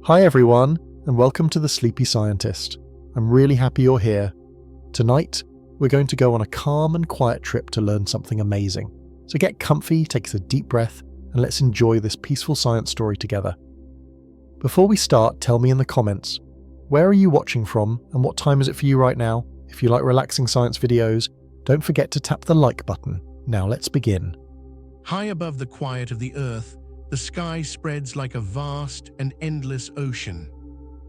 Hi everyone, and welcome to The Sleepy Scientist. I'm really happy you're here. Tonight, we're going to go on a calm and quiet trip to learn something amazing. So get comfy, take a deep breath, and let's enjoy this peaceful science story together. Before we start, tell me in the comments, where are you watching from and what time is it for you right now? If you like relaxing science videos, don't forget to tap the like button. Now let's begin. High above the quiet of the earth, the sky spreads like a vast and endless ocean.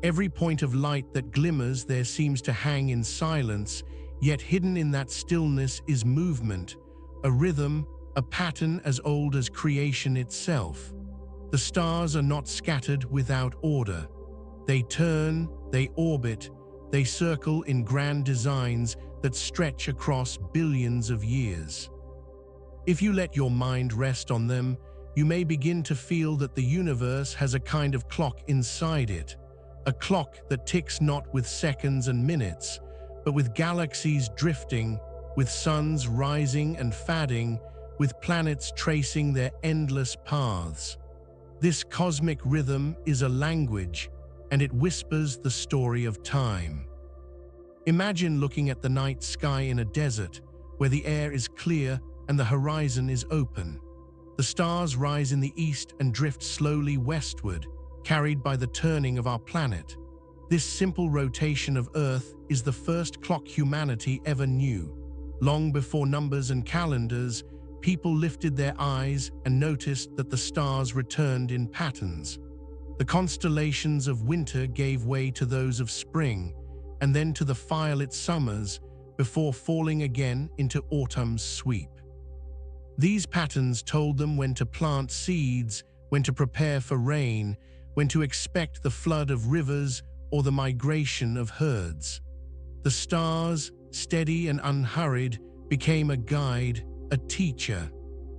Every point of light that glimmers there seems to hang in silence, yet hidden in that stillness is movement, a rhythm, a pattern as old as creation itself. The stars are not scattered without order. They turn, they orbit, they circle in grand designs that stretch across billions of years. If you let your mind rest on them, you may begin to feel that the universe has a kind of clock inside it, a clock that ticks not with seconds and minutes, but with galaxies drifting, with suns rising and fading, with planets tracing their endless paths. This cosmic rhythm is a language, and it whispers the story of time. Imagine looking at the night sky in a desert, where the air is clear and the horizon is open. The stars rise in the east and drift slowly westward, carried by the turning of our planet. This simple rotation of Earth is the first clock humanity ever knew. Long before numbers and calendars, people lifted their eyes and noticed that the stars returned in patterns. The constellations of winter gave way to those of spring, and then to the firelit summers, before falling again into autumn's sweep. These patterns told them when to plant seeds, when to prepare for rain, when to expect the flood of rivers or the migration of herds. The stars, steady and unhurried, became a guide, a teacher.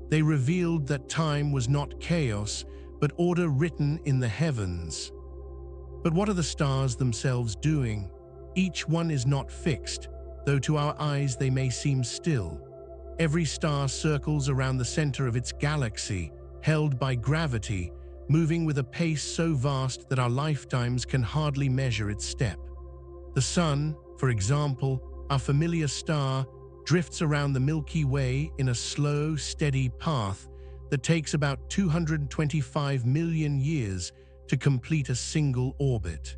They revealed that time was not chaos, but order written in the heavens. But what are the stars themselves doing? Each one is not fixed, though to our eyes they may seem still. Every star circles around the center of its galaxy, held by gravity, moving with a pace so vast that our lifetimes can hardly measure its step. The Sun, for example, our familiar star, drifts around the Milky Way in a slow, steady path that takes about 225 million years to complete a single orbit.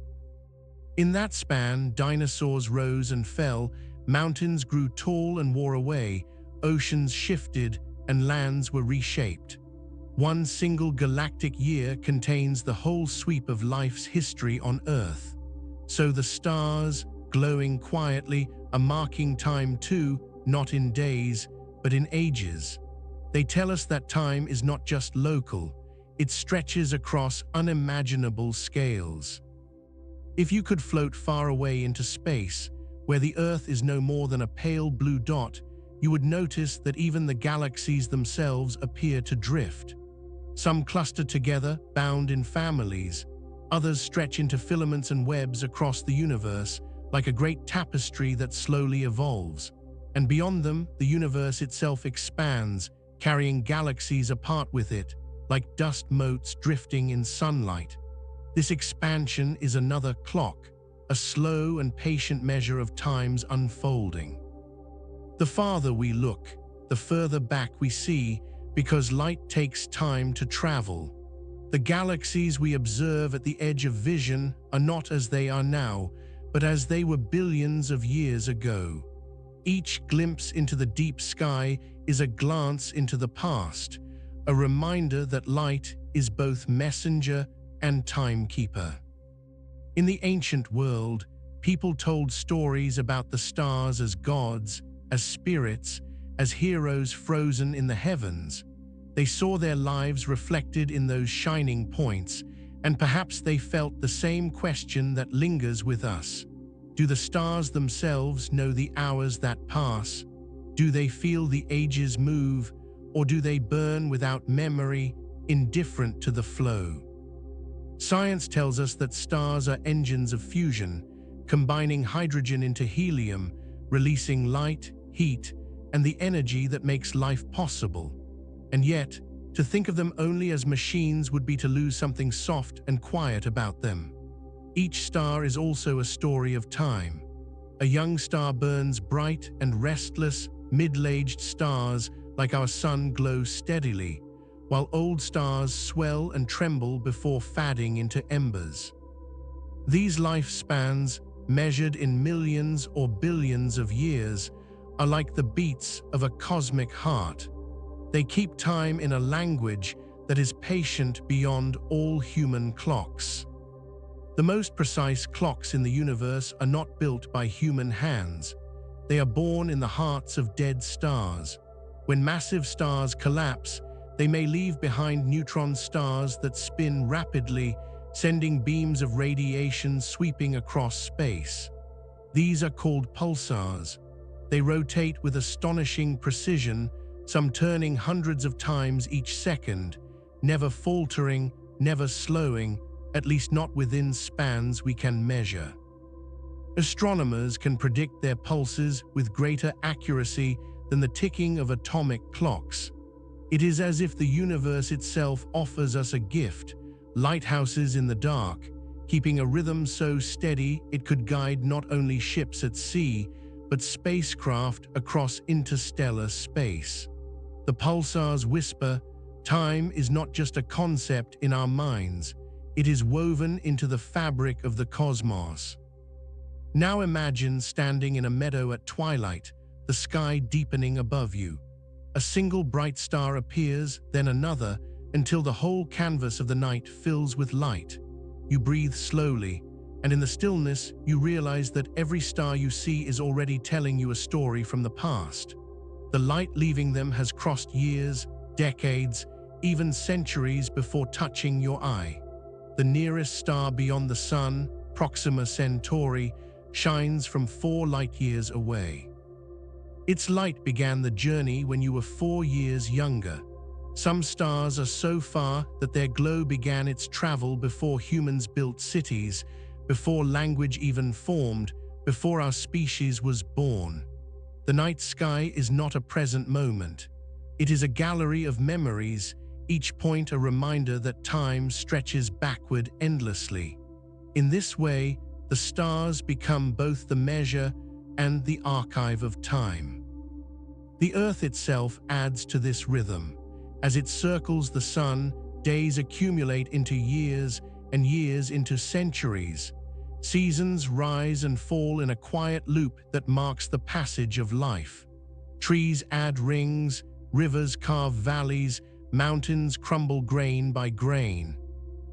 In that span, dinosaurs rose and fell, mountains grew tall and wore away, oceans shifted, and lands were reshaped. One single galactic year contains the whole sweep of life's history on Earth. So the stars, glowing quietly, are marking time too, not in days, but in ages. They tell us that time is not just local, it stretches across unimaginable scales. If you could float far away into space, where the Earth is no more than a pale blue dot, you would notice that even the galaxies themselves appear to drift. Some cluster together, bound in families. Others stretch into filaments and webs across the universe, like a great tapestry that slowly evolves. And beyond them, the universe itself expands, carrying galaxies apart with it, like dust motes drifting in sunlight. This expansion is another clock, a slow and patient measure of time's unfolding. The farther we look, the further back we see, because light takes time to travel. The galaxies we observe at the edge of vision are not as they are now, but as they were billions of years ago. Each glimpse into the deep sky is a glance into the past, a reminder that light is both messenger and timekeeper. In the ancient world, people told stories about the stars as gods, as spirits, as heroes frozen in the heavens. They saw their lives reflected in those shining points, and perhaps they felt the same question that lingers with us. Do the stars themselves know the hours that pass? Do they feel the ages move, or do they burn without memory, indifferent to the flow? Science tells us that stars are engines of fusion, combining hydrogen into helium, releasing light, heat, and the energy that makes life possible. And yet, To think of them only as machines would be to lose something soft and quiet about them. Each star is also a story of time. A young star burns bright and restless, middle-aged stars like our sun glow steadily, while old stars swell and tremble before fading into embers. These lifespans, measured in millions or billions of years, are like the beats of a cosmic heart. They keep time in a language that is patient beyond all human clocks. The most precise clocks in the universe are not built by human hands. They are born in the hearts of dead stars. When massive stars collapse, they may leave behind neutron stars that spin rapidly, sending beams of radiation sweeping across space. These are called pulsars. They rotate with astonishing precision, some turning hundreds of times each second, never faltering, never slowing, at least not within spans we can measure. Astronomers can predict their pulses with greater accuracy than the ticking of atomic clocks. It is as if the universe itself offers us a gift, lighthouses in the dark, keeping a rhythm so steady it could guide not only ships at sea, but spacecraft across interstellar space. The pulsars whisper, time is not just a concept in our minds, it is woven into the fabric of the cosmos. Now imagine standing in a meadow at twilight, the sky deepening above you. A single bright star appears, then another, until the whole canvas of the night fills with light. You breathe slowly, and in the stillness, you realize that every star you see is already telling you a story from the past. The light leaving them has crossed years, decades, even centuries before touching your eye. The nearest star beyond the Sun, Proxima Centauri, shines from 4 light-years away. Its light began the journey when you were 4 years younger. Some stars are so far that their glow began its travel before humans built cities, before language even formed, before our species was born. The night sky is not a present moment. It is a gallery of memories, each point a reminder that time stretches backward endlessly. In this way, the stars become both the measure and the archive of time. The Earth itself adds to this rhythm. As it circles the sun, days accumulate into years and years into centuries. Seasons rise and fall in a quiet loop that marks the passage of life. Trees add rings, rivers carve valleys, mountains crumble grain by grain.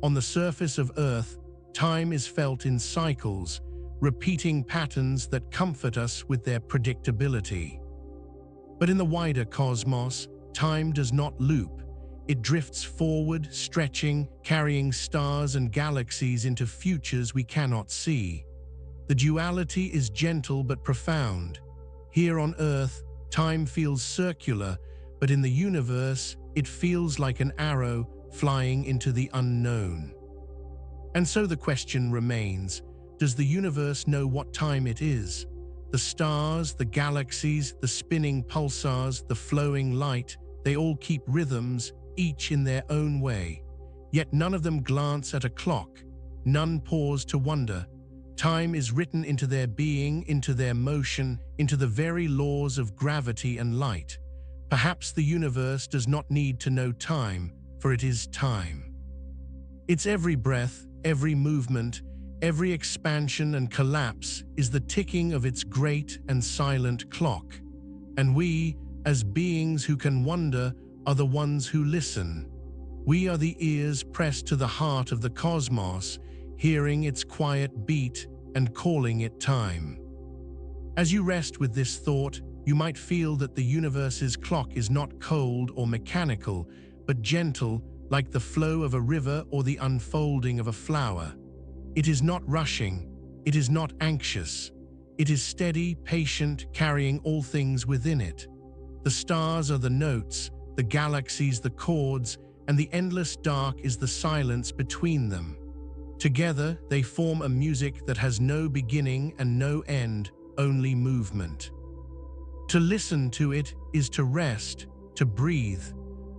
On the surface of Earth, time is felt in cycles, repeating patterns that comfort us with their predictability. But in the wider cosmos, time does not loop. It drifts forward, stretching, carrying stars and galaxies into futures we cannot see. The duality is gentle but profound. Here on Earth, time feels circular, but in the universe, it feels like an arrow flying into the unknown. And so the question remains, does the universe know what time it is? The stars, the galaxies, the spinning pulsars, the flowing light, they all keep rhythms, each in their own way. Yet none of them glance at a clock. None pause to wonder. Time is written into their being, into their motion, into the very laws of gravity and light. Perhaps the universe does not need to know time, for it is time. Its every breath, every movement, every expansion and collapse is the ticking of its great and silent clock. And we, as beings who can wonder, are the ones who listen. We are the ears pressed to the heart of the cosmos, hearing its quiet beat and calling it time. As you rest with this thought, you might feel that the universe's clock is not cold or mechanical, but gentle, like the flow of a river or the unfolding of a flower. It is not rushing, it is not anxious. It is steady, patient, carrying all things within it. The stars are the notes, the galaxies the chords, and the endless dark is the silence between them. Together, they form a music that has no beginning and no end, only movement. To listen to it is to rest, to breathe,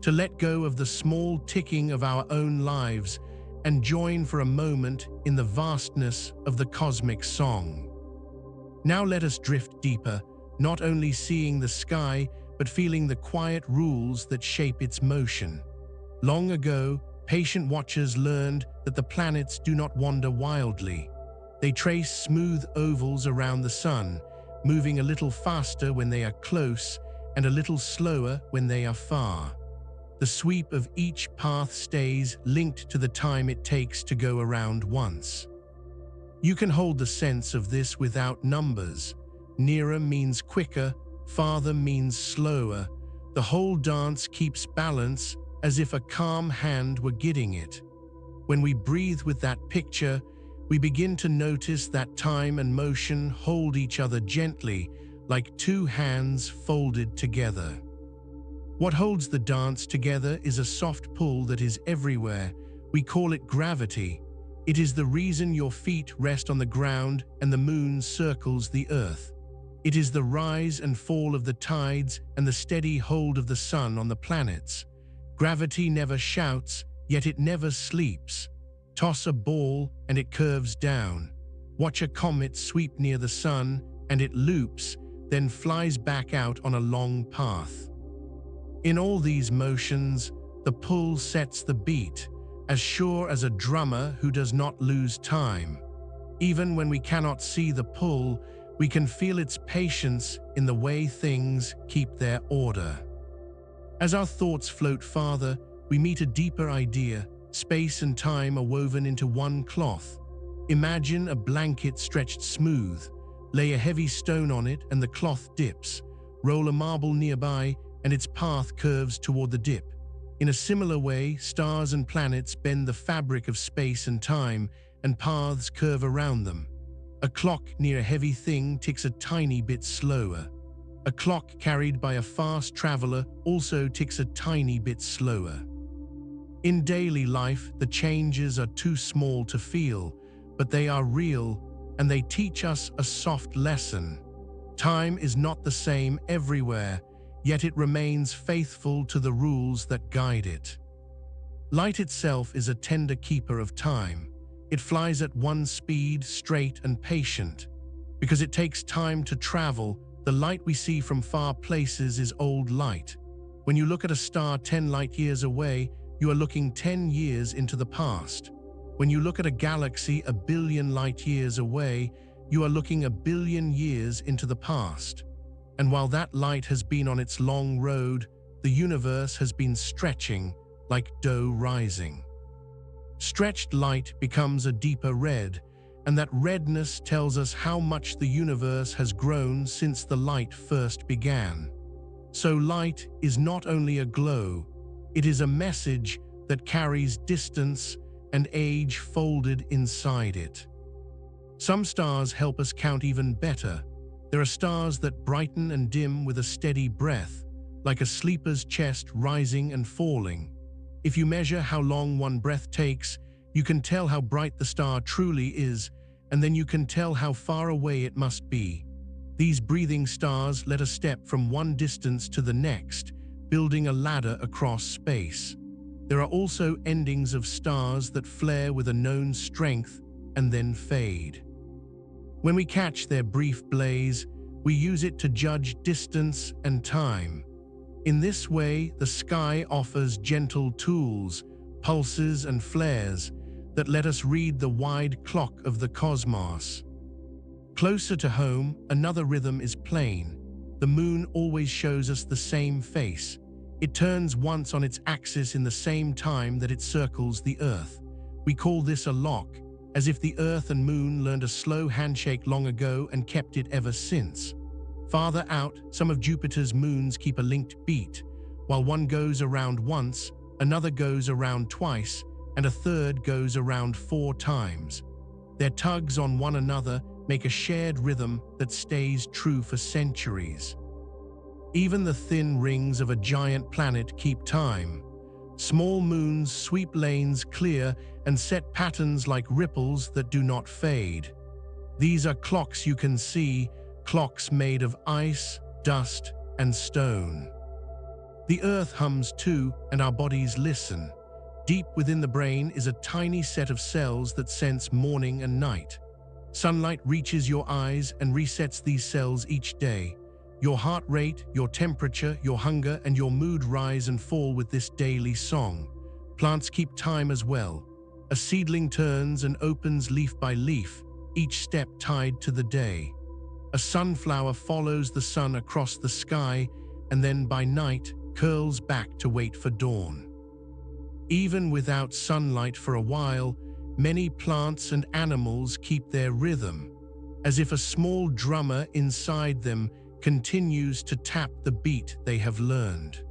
to let go of the small ticking of our own lives and join for a moment in the vastness of the cosmic song. Now let us drift deeper, not only seeing the sky, but feeling the quiet rules that shape its motion. Long ago, patient watchers learned that the planets do not wander wildly. They trace smooth ovals around the sun, moving a little faster when they are close and a little slower when they are far. The sweep of each path stays linked to the time it takes to go around once. You can hold the sense of this without numbers. Nearer means quicker, farther means slower. The whole dance keeps balance as if a calm hand were guiding it. When we breathe with that picture, we begin to notice that time and motion hold each other gently, like two hands folded together. What holds the dance together is a soft pull that is everywhere. We call it gravity. It is the reason your feet rest on the ground and the moon circles the earth. It is the rise and fall of the tides and the steady hold of the sun on the planets. Gravity never shouts, yet it never sleeps. Toss a ball and it curves down. Watch a comet sweep near the sun and it loops, then flies back out on a long path. In all these motions, the pull sets the beat, as sure as a drummer who does not lose time. Even when we cannot see the pull, we can feel its patience in the way things keep their order. As our thoughts float farther, we meet a deeper idea. Space and time are woven into one cloth. Imagine a blanket stretched smooth. Lay a heavy stone on it and the cloth dips. Roll a marble nearby and its path curves toward the dip. In a similar way, stars and planets bend the fabric of space and time, and paths curve around them. A clock near a heavy thing ticks a tiny bit slower. A clock carried by a fast traveler also ticks a tiny bit slower. In daily life, the changes are too small to feel, but they are real, and they teach us a soft lesson. Time is not the same everywhere, yet it remains faithful to the rules that guide it. Light itself is a tender keeper of time. It flies at one speed, straight and patient. Because it takes time to travel, the light we see from far places is old light. When you look at a star 10 light years away, you are looking 10 years into the past. When you look at a galaxy a billion light years away, you are looking a billion years into the past. And while that light has been on its long road, the universe has been stretching like dough rising. Stretched light becomes a deeper red, and that redness tells us how much the universe has grown since the light first began. So light is not only a glow, it is a message that carries distance and age folded inside it. Some stars help us count even better. There are stars that brighten and dim with a steady breath, like a sleeper's chest rising and falling. If you measure how long one breath takes, you can tell how bright the star truly is, and then you can tell how far away it must be. These breathing stars let us step from one distance to the next, building a ladder across space. There are also endings of stars that flare with a known strength and then fade. When we catch their brief blaze, we use it to judge distance and time. In this way, the sky offers gentle tools, pulses and flares that let us read the wide clock of the cosmos. Closer to home, another rhythm is plain. The moon always shows us the same face. It turns once on its axis in the same time that it circles the Earth. We call this a lock, as if the Earth and Moon learned a slow handshake long ago and kept it ever since. Farther out, some of Jupiter's moons keep a linked beat. While one goes around once, another goes around twice, and a third goes around 4 times. Their tugs on one another make a shared rhythm that stays true for centuries. Even the thin rings of a giant planet keep time. Small moons sweep lanes clear and set patterns like ripples that do not fade. These are clocks you can see, clocks made of ice, dust, and stone. The earth hums too, and our bodies listen. Deep within the brain is a tiny set of cells that sense morning and night. Sunlight reaches your eyes and resets these cells each day. Your heart rate, your temperature, your hunger, and your mood rise and fall with this daily song. Plants keep time as well. A seedling turns and opens leaf by leaf, each step tied to the day. A sunflower follows the sun across the sky and then by night curls back to wait for dawn. Even without sunlight for a while, many plants and animals keep their rhythm, as if a small drummer inside them continues to tap the beat they have learned.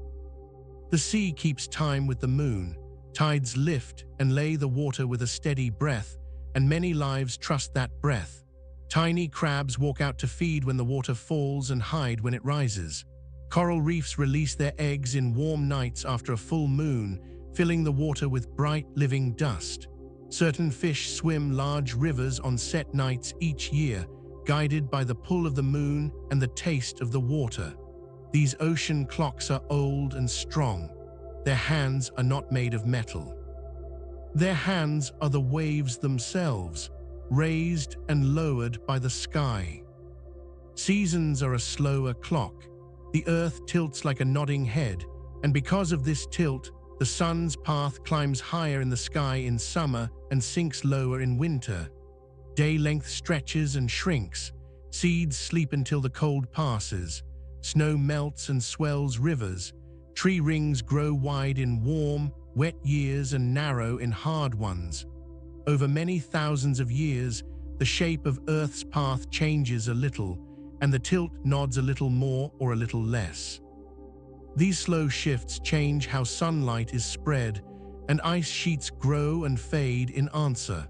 The sea keeps time with the moon, tides lift and lay the water with a steady breath, and many lives trust that breath. Tiny crabs walk out to feed when the water falls and hide when it rises. Coral reefs release their eggs in warm nights after a full moon, filling the water with bright, living dust. Certain fish swim large rivers on set nights each year, guided by the pull of the moon and the taste of the water. These ocean clocks are old and strong. Their hands are not made of metal. Their hands are the waves themselves, raised and lowered by the sky. Seasons are a slower clock. The earth tilts like a nodding head, and because of this tilt, the sun's path climbs higher in the sky in summer and sinks lower in winter. Day length stretches and shrinks. Seeds sleep until the cold passes. Snow melts and swells rivers. Tree rings grow wide in warm, wet years and narrow in hard ones. Over many thousands of years, the shape of Earth's path changes a little, and the tilt nods a little more or a little less. These slow shifts change how sunlight is spread, and ice sheets grow and fade in answer.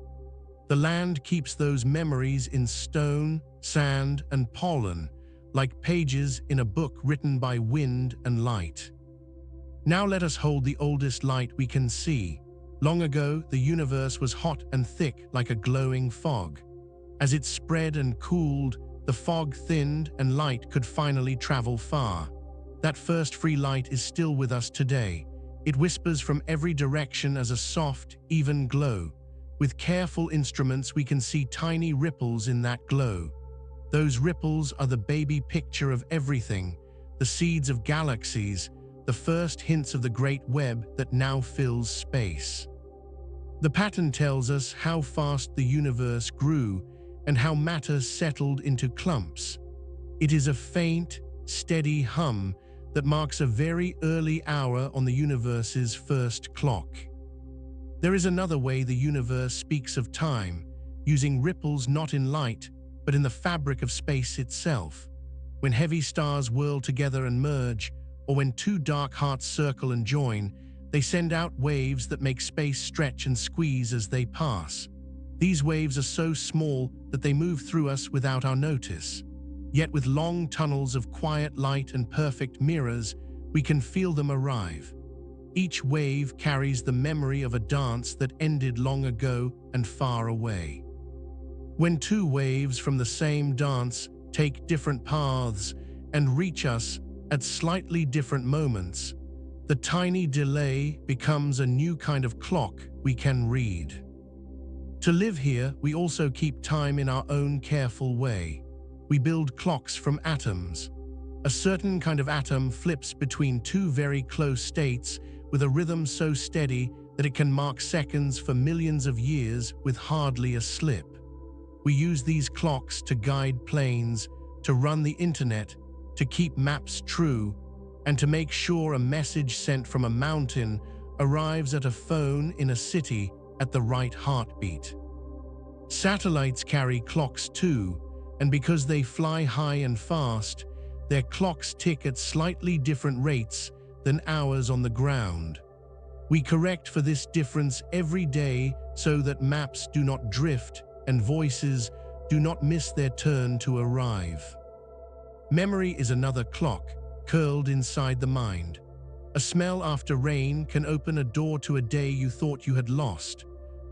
The land keeps those memories in stone, sand, and pollen, like pages in a book written by wind and light. Now let us hold the oldest light we can see. Long ago, the universe was hot and thick like a glowing fog. As it spread and cooled, the fog thinned and light could finally travel far. That first free light is still with us today. It whispers from every direction as a soft, even glow. With careful instruments, we can see tiny ripples in that glow. Those ripples are the baby picture of everything, the seeds of galaxies, the first hints of the great web that now fills space. The pattern tells us how fast the universe grew and how matter settled into clumps. It is a faint, steady hum that marks a very early hour on the universe's first clock. There is another way the universe speaks of time, using ripples not in light, but in the fabric of space itself. When heavy stars whirl together and merge, or when two dark hearts circle and join, they send out waves that make space stretch and squeeze as they pass. These waves are so small that they move through us without our notice. Yet with long tunnels of quiet light and perfect mirrors, we can feel them arrive. Each wave carries the memory of a dance that ended long ago and far away. When two waves from the same dance take different paths and reach us at slightly different moments, the tiny delay becomes a new kind of clock we can read. To live here, we also keep time in our own careful way. We build clocks from atoms. A certain kind of atom flips between two very close states with a rhythm so steady that it can mark seconds for millions of years with hardly a slip. We use these clocks to guide planes, to run the internet, to keep maps true, and to make sure a message sent from a mountain arrives at a phone in a city at the right heartbeat. Satellites carry clocks too, and because they fly high and fast, their clocks tick at slightly different rates than ours on the ground. We correct for this difference every day so that maps do not drift and voices do not miss their turn to arrive. Memory is another clock curled inside the mind. A smell after rain can open a door to a day you thought you had lost.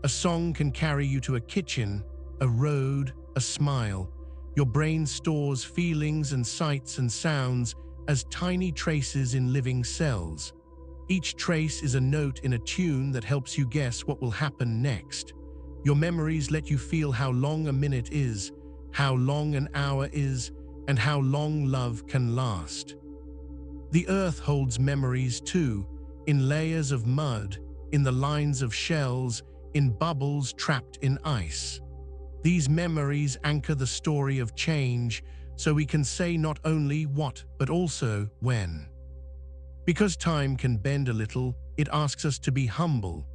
A song can carry you to a kitchen, a road, a smile. Your brain stores feelings and sights and sounds as tiny traces in living cells. Each trace is a note in a tune that helps you guess what will happen next. Your memories let you feel how long a minute is, how long an hour is, and how long love can last. The earth holds memories too, in layers of mud, in the lines of shells, in bubbles trapped in ice. These memories anchor the story of change, so we can say not only what, but also when. Because time can bend a little, it asks us to be humble.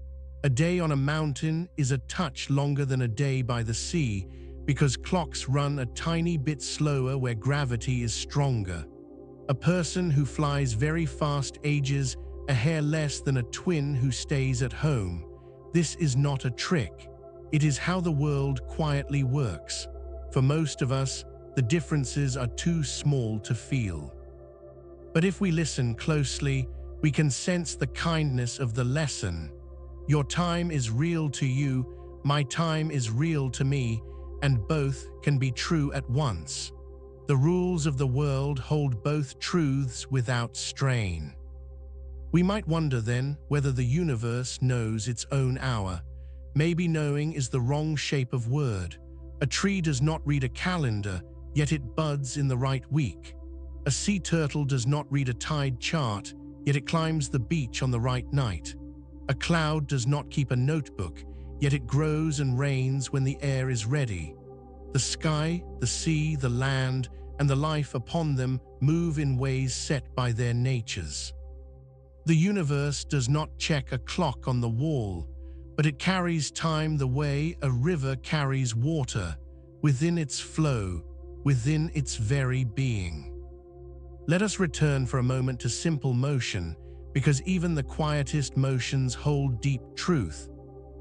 A day on a mountain is a touch longer than a day by the sea, because clocks run a tiny bit slower where gravity is stronger. A person who flies very fast ages a hair less than a twin who stays at home. This is not a trick. It is how the world quietly works. For most of us, the differences are too small to feel. But if we listen closely, we can sense the kindness of the lesson. Your time is real to you, my time is real to me, and both can be true at once. The rules of the world hold both truths without strain. We might wonder then whether the universe knows its own hour. Maybe knowing is the wrong shape of word. A tree does not read a calendar, yet it buds in the right week. A sea turtle does not read a tide chart, yet it climbs the beach on the right night. A cloud does not keep a notebook, yet it grows and rains when the air is ready. The sky, the sea, the land, and the life upon them move in ways set by their natures. The universe does not check a clock on the wall, but it carries time the way a river carries water, within its flow, within its very being. Let us return for a moment to simple motion, because even the quietest motions hold deep truth.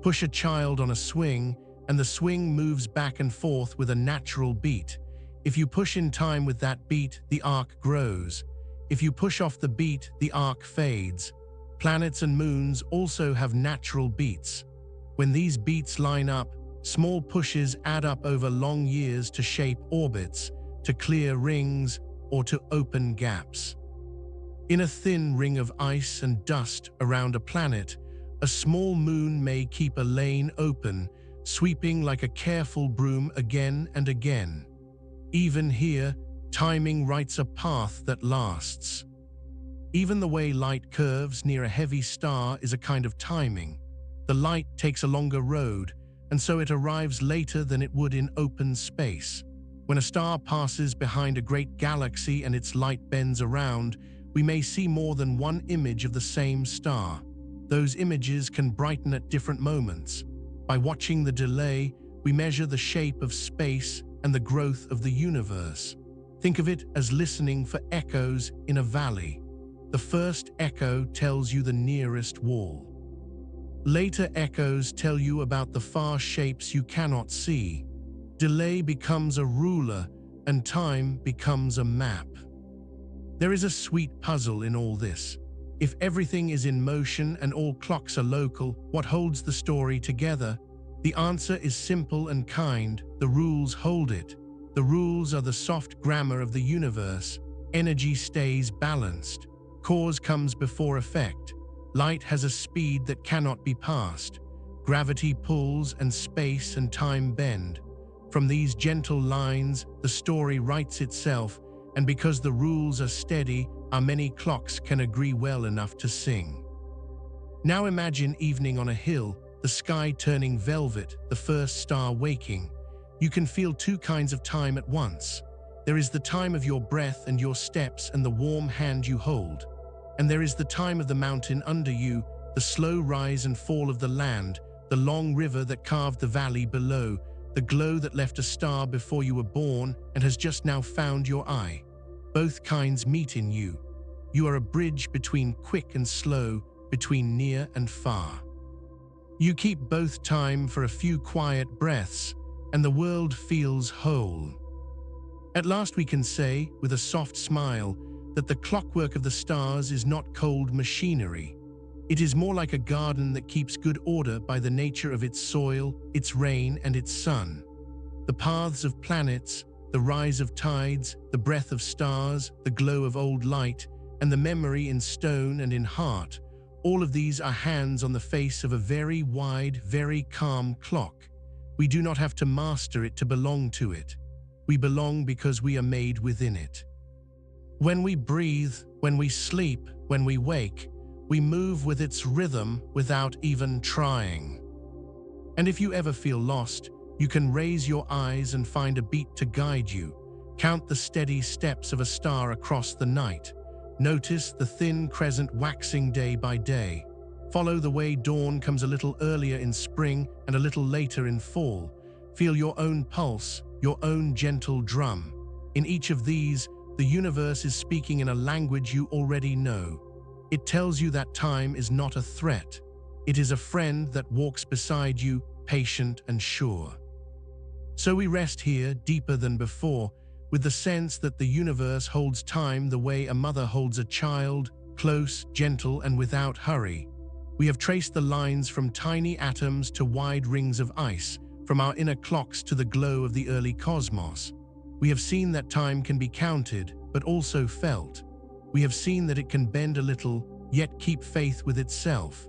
Push a child on a swing, and the swing moves back and forth with a natural beat. If you push in time with that beat, the arc grows. If you push off the beat, the arc fades. Planets and moons also have natural beats. When these beats line up, small pushes add up over long years to shape orbits, to clear rings, or to open gaps. In a thin ring of ice and dust around a planet, a small moon may keep a lane open, sweeping like a careful broom again and again. Even here, timing writes a path that lasts. Even the way light curves near a heavy star is a kind of timing. The light takes a longer road, and so it arrives later than it would in open space. When a star passes behind a great galaxy and its light bends around, we may see more than one image of the same star. Those images can brighten at different moments. By watching the delay, we measure the shape of space and the growth of the universe. Think of it as listening for echoes in a valley. The first echo tells you the nearest wall. Later echoes tell you about the far shapes you cannot see. Delay becomes a ruler, and time becomes a map. There is a sweet puzzle in all this. If everything is in motion and all clocks are local, what holds the story together? The answer is simple and kind. The rules hold it. The rules are the soft grammar of the universe. Energy stays balanced. Cause comes before effect. Light has a speed that cannot be passed. Gravity pulls and space and time bend. From these gentle lines, the story writes itself, and because the rules are steady, our many clocks can agree well enough to sing. Now imagine evening on a hill, the sky turning velvet, the first star waking. You can feel two kinds of time at once. There is the time of your breath and your steps and the warm hand you hold. And there is the time of the mountain under you, the slow rise and fall of the land, the long river that carved the valley below, the glow that left a star before you were born and has just now found your eye. Both kinds meet in you. You are a bridge between quick and slow, between near and far. You keep both time for a few quiet breaths, and the world feels whole. At last we can say, with a soft smile, that the clockwork of the stars is not cold machinery. It is more like a garden that keeps good order by the nature of its soil, its rain, and its sun. The paths of planets, the rise of tides, the breath of stars, the glow of old light, and the memory in stone and in heart, all of these are hands on the face of a very wide, very calm clock. We do not have to master it to belong to it. We belong because we are made within it. When we breathe, when we sleep, when we wake, we move with its rhythm without even trying. And if you ever feel lost, you can raise your eyes and find a beat to guide you. Count the steady steps of a star across the night. Notice the thin crescent waxing day by day. Follow the way dawn comes a little earlier in spring and a little later in fall. Feel your own pulse, your own gentle drum. In each of these, the universe is speaking in a language you already know. It tells you that time is not a threat. It is a friend that walks beside you, patient and sure. So we rest here, deeper than before, with the sense that the universe holds time the way a mother holds a child, close, gentle, and without hurry. We have traced the lines from tiny atoms to wide rings of ice, from our inner clocks to the glow of the early cosmos. We have seen that time can be counted, but also felt. We have seen that it can bend a little, yet keep faith with itself.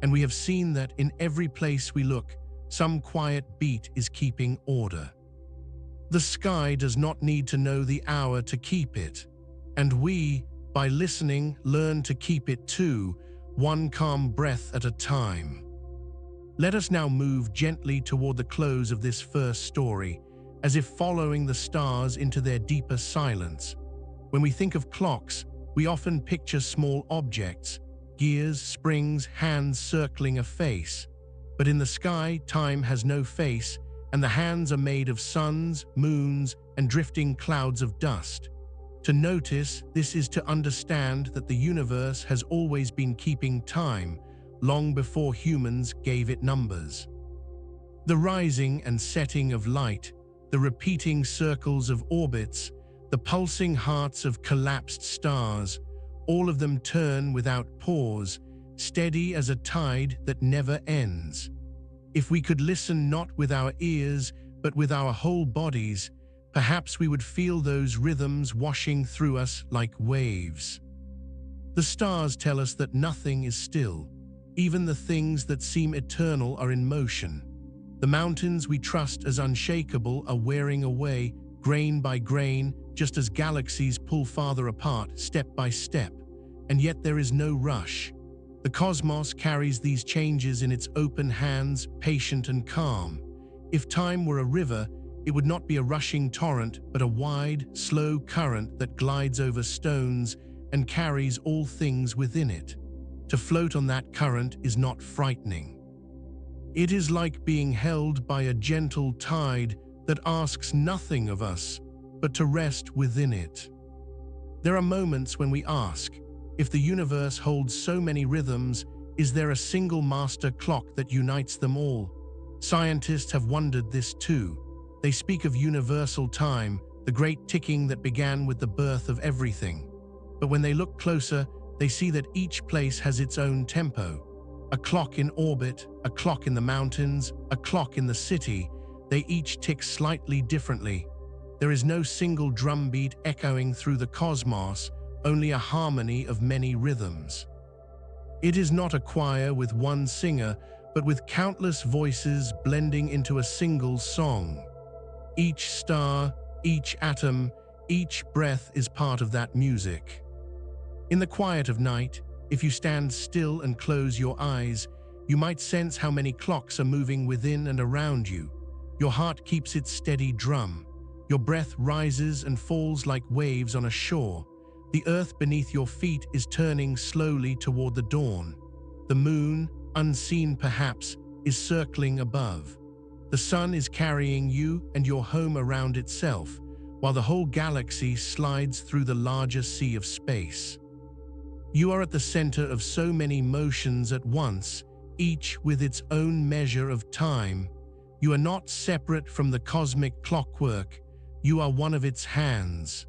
And we have seen that in every place we look, some quiet beat is keeping order. The sky does not need to know the hour to keep it. And we, by listening, learn to keep it too, one calm breath at a time. Let us now move gently toward the close of this first story, as if following the stars into their deeper silence. When we think of clocks, we often picture small objects, gears, springs, hands circling a face. But in the sky, time has no face, and the hands are made of suns, moons, and drifting clouds of dust. To notice this is to understand that the universe has always been keeping time, long before humans gave it numbers. The rising and setting of light, the repeating circles of orbits, the pulsing hearts of collapsed stars, all of them turn without pause, steady as a tide that never ends. If we could listen not with our ears, but with our whole bodies, perhaps we would feel those rhythms washing through us like waves. The stars tell us that nothing is still. Even the things that seem eternal are in motion. The mountains we trust as unshakable are wearing away, grain by grain, just as galaxies pull farther apart, step by step. And yet there is no rush. The cosmos carries these changes in its open hands, patient and calm. If time were a river, it would not be a rushing torrent, but a wide, slow current that glides over stones and carries all things within it. To float on that current is not frightening. It is like being held by a gentle tide that asks nothing of us, but to rest within it. There are moments when we ask, if the universe holds so many rhythms, is there a single master clock that unites them all? Scientists have wondered this too. They speak of universal time, the great ticking that began with the birth of everything. But when they look closer, they see that each place has its own tempo. A clock in orbit, a clock in the mountains, a clock in the city, they each tick slightly differently. There is no single drumbeat echoing through the cosmos, only a harmony of many rhythms. It is not a choir with one singer, but with countless voices blending into a single song. Each star, each atom, each breath is part of that music. In the quiet of night, if you stand still and close your eyes, you might sense how many clocks are moving within and around you. Your heart keeps its steady drum. Your breath rises and falls like waves on a shore. The earth beneath your feet is turning slowly toward the dawn. The moon, unseen perhaps, is circling above. The sun is carrying you and your home around itself, while the whole galaxy slides through the larger sea of space. You are at the center of so many motions at once, each with its own measure of time. You are not separate from the cosmic clockwork. You are one of its hands.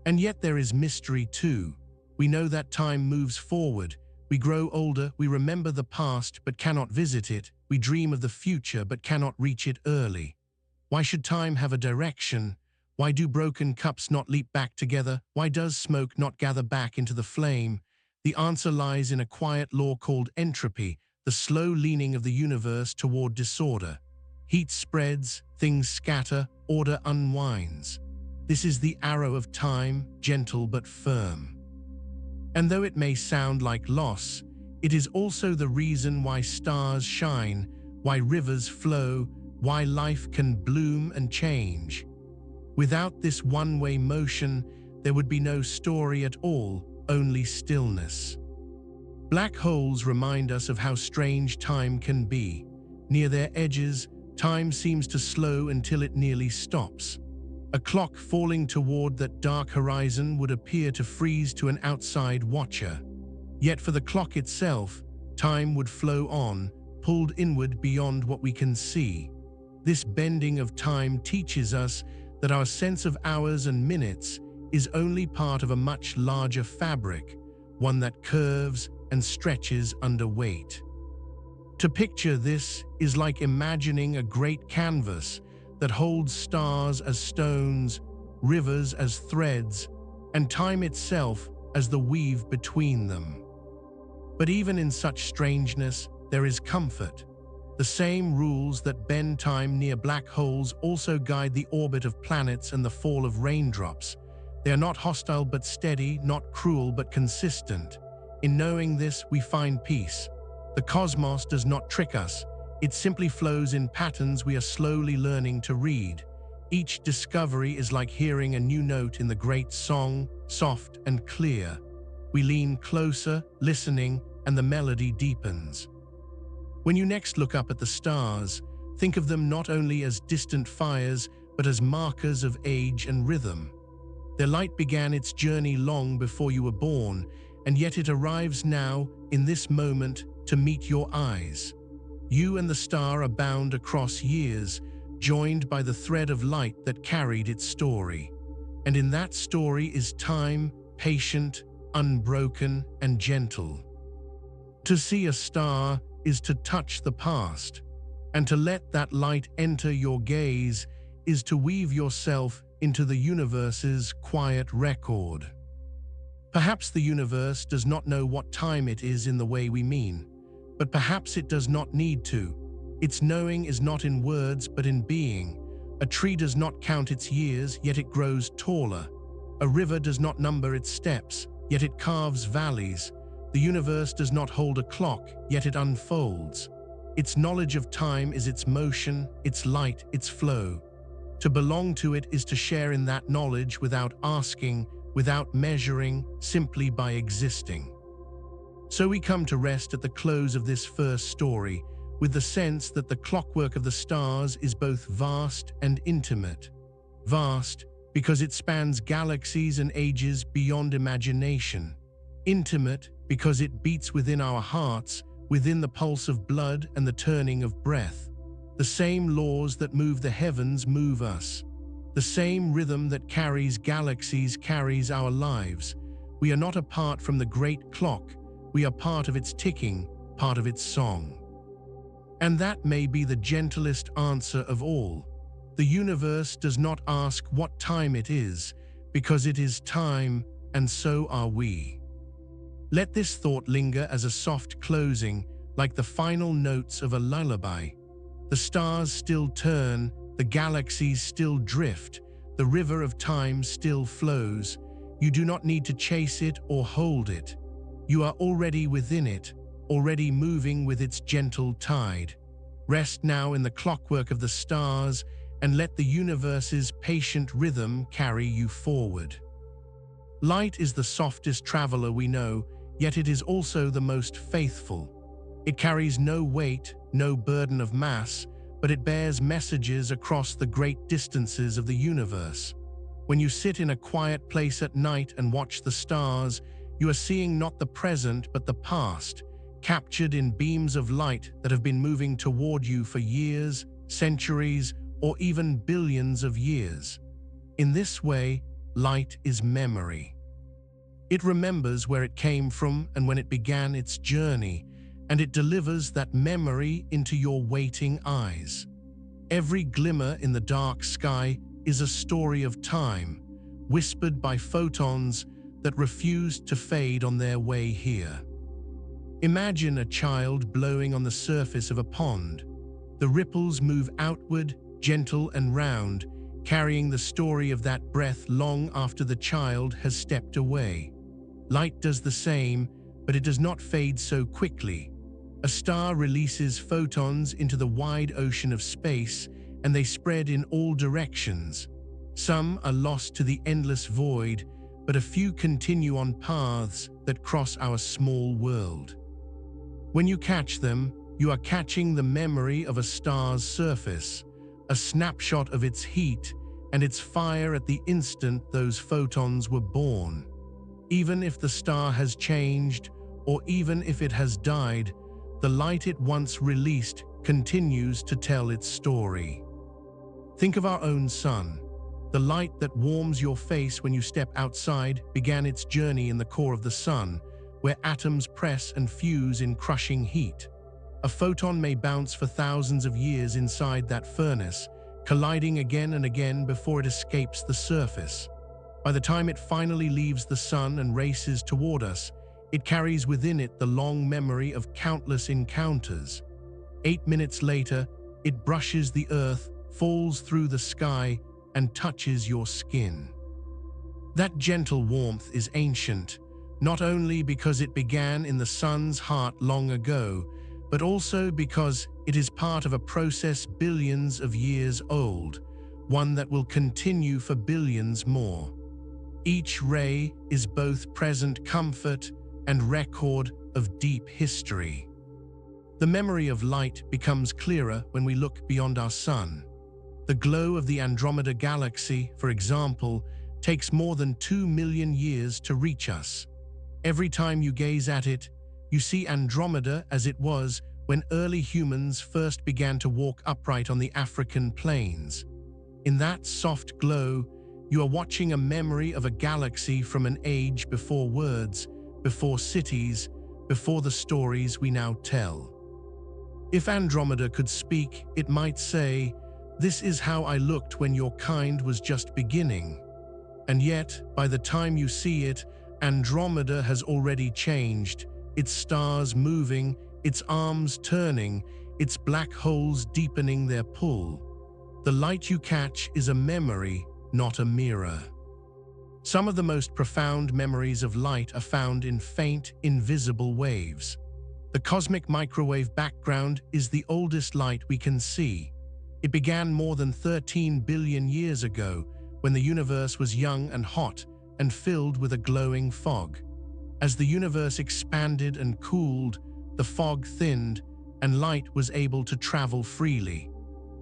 And yet there is mystery too. We know that time moves forward. We grow older, we remember the past but cannot visit it. We dream of the future but cannot reach it early. Why should time have a direction? Why do broken cups not leap back together? Why does smoke not gather back into the flame? The answer lies in a quiet law called entropy, the slow leaning of the universe toward disorder. Heat spreads, things scatter, order unwinds. This is the arrow of time, gentle but firm. And though it may sound like loss, it is also the reason why stars shine, why rivers flow, why life can bloom and change. Without this one-way motion, there would be no story at all, only stillness. Black holes remind us of how strange time can be. Near their edges, time seems to slow until it nearly stops. A clock falling toward that dark horizon would appear to freeze to an outside watcher. Yet for the clock itself, time would flow on, pulled inward beyond what we can see. This bending of time teaches us that our sense of hours and minutes is only part of a much larger fabric, one that curves and stretches under weight. To picture this is like imagining a great canvas that holds stars as stones, rivers as threads, and time itself as the weave between them. But even in such strangeness, there is comfort. The same rules that bend time near black holes also guide the orbit of planets and the fall of raindrops. They are not hostile but steady, not cruel but consistent. In knowing this, we find peace. The cosmos does not trick us. It simply flows in patterns we are slowly learning to read. Each discovery is like hearing a new note in the great song, soft and clear. We lean closer, listening, and the melody deepens. When you next look up at the stars, think of them not only as distant fires, but as markers of age and rhythm. Their light began its journey long before you were born, and yet it arrives now, in this moment, to meet your eyes. You and the star are bound across years, joined by the thread of light that carried its story. And in that story is time, patient, unbroken, and gentle. To see a star is to touch the past, and to let that light enter your gaze is to weave yourself into the universe's quiet record. Perhaps the universe does not know what time it is in the way we mean, but perhaps it does not need to. Its knowing is not in words but in being. A tree does not count its years, yet it grows taller. A river does not number its steps, yet it carves valleys. The universe does not hold a clock, yet it unfolds. Its knowledge of time is its motion, its light, its flow. To belong to it is to share in that knowledge without asking, without measuring, simply by existing. So we come to rest at the close of this first story, with the sense that the clockwork of the stars is both vast and intimate. Vast, because it spans galaxies and ages beyond imagination. Intimate, because it beats within our hearts, within the pulse of blood and the turning of breath. The same laws that move the heavens move us. The same rhythm that carries galaxies carries our lives. We are not apart from the great clock. We are part of its ticking, part of its song. And that may be the gentlest answer of all. The universe does not ask what time it is, because it is time, and so are we. Let this thought linger as a soft closing, like the final notes of a lullaby. The stars still turn, the galaxies still drift, the river of time still flows. You do not need to chase it or hold it. You are already within it, already moving with its gentle tide. Rest now in the clockwork of the stars and let the universe's patient rhythm carry you forward. Light is the softest traveler we know, yet it is also the most faithful. It carries no weight, no burden of mass, but it bears messages across the great distances of the universe. When you sit in a quiet place at night and watch the stars, you are seeing not the present but the past, captured in beams of light that have been moving toward you for years, centuries, or even billions of years. In this way, light is memory. It remembers where it came from and when it began its journey, and it delivers that memory into your waiting eyes. Every glimmer in the dark sky is a story of time, whispered by photons that refused to fade on their way here. Imagine a child blowing on the surface of a pond. The ripples move outward, gentle and round, carrying the story of that breath long after the child has stepped away. Light does the same, but it does not fade so quickly. A star releases photons into the wide ocean of space, and they spread in all directions. Some are lost to the endless void, but a few continue on paths that cross our small world. When you catch them, you are catching the memory of a star's surface, a snapshot of its heat and its fire at the instant those photons were born. Even if the star has changed, or even if it has died, the light it once released continues to tell its story. Think of our own sun. The light that warms your face when you step outside began its journey in the core of the sun, where atoms press and fuse in crushing heat. A photon may bounce for thousands of years inside that furnace, colliding again and again before it escapes the surface. By the time it finally leaves the sun and races toward us, it carries within it the long memory of countless encounters. 8 minutes later, it brushes the earth, falls through the sky, and touches your skin. That gentle warmth is ancient, not only because it began in the sun's heart long ago, but also because it is part of a process billions of years old, one that will continue for billions more. Each ray is both present comfort and record of deep history. The memory of light becomes clearer when we look beyond our sun. The glow of the Andromeda galaxy, for example, takes more than 2 million years to reach us. Every time you gaze at it, you see Andromeda as it was when early humans first began to walk upright on the African plains. In that soft glow, you are watching a memory of a galaxy from an age before words, before cities, before the stories we now tell. If Andromeda could speak, it might say, "This is how I looked when your kind was just beginning." And yet, by the time you see it, Andromeda has already changed, its stars moving, its arms turning, its black holes deepening their pull. The light you catch is a memory, not a mirror. Some of the most profound memories of light are found in faint, invisible waves. The cosmic microwave background is the oldest light we can see. It began more than 13 billion years ago, when the universe was young and hot and filled with a glowing fog. As the universe expanded and cooled, the fog thinned, and light was able to travel freely.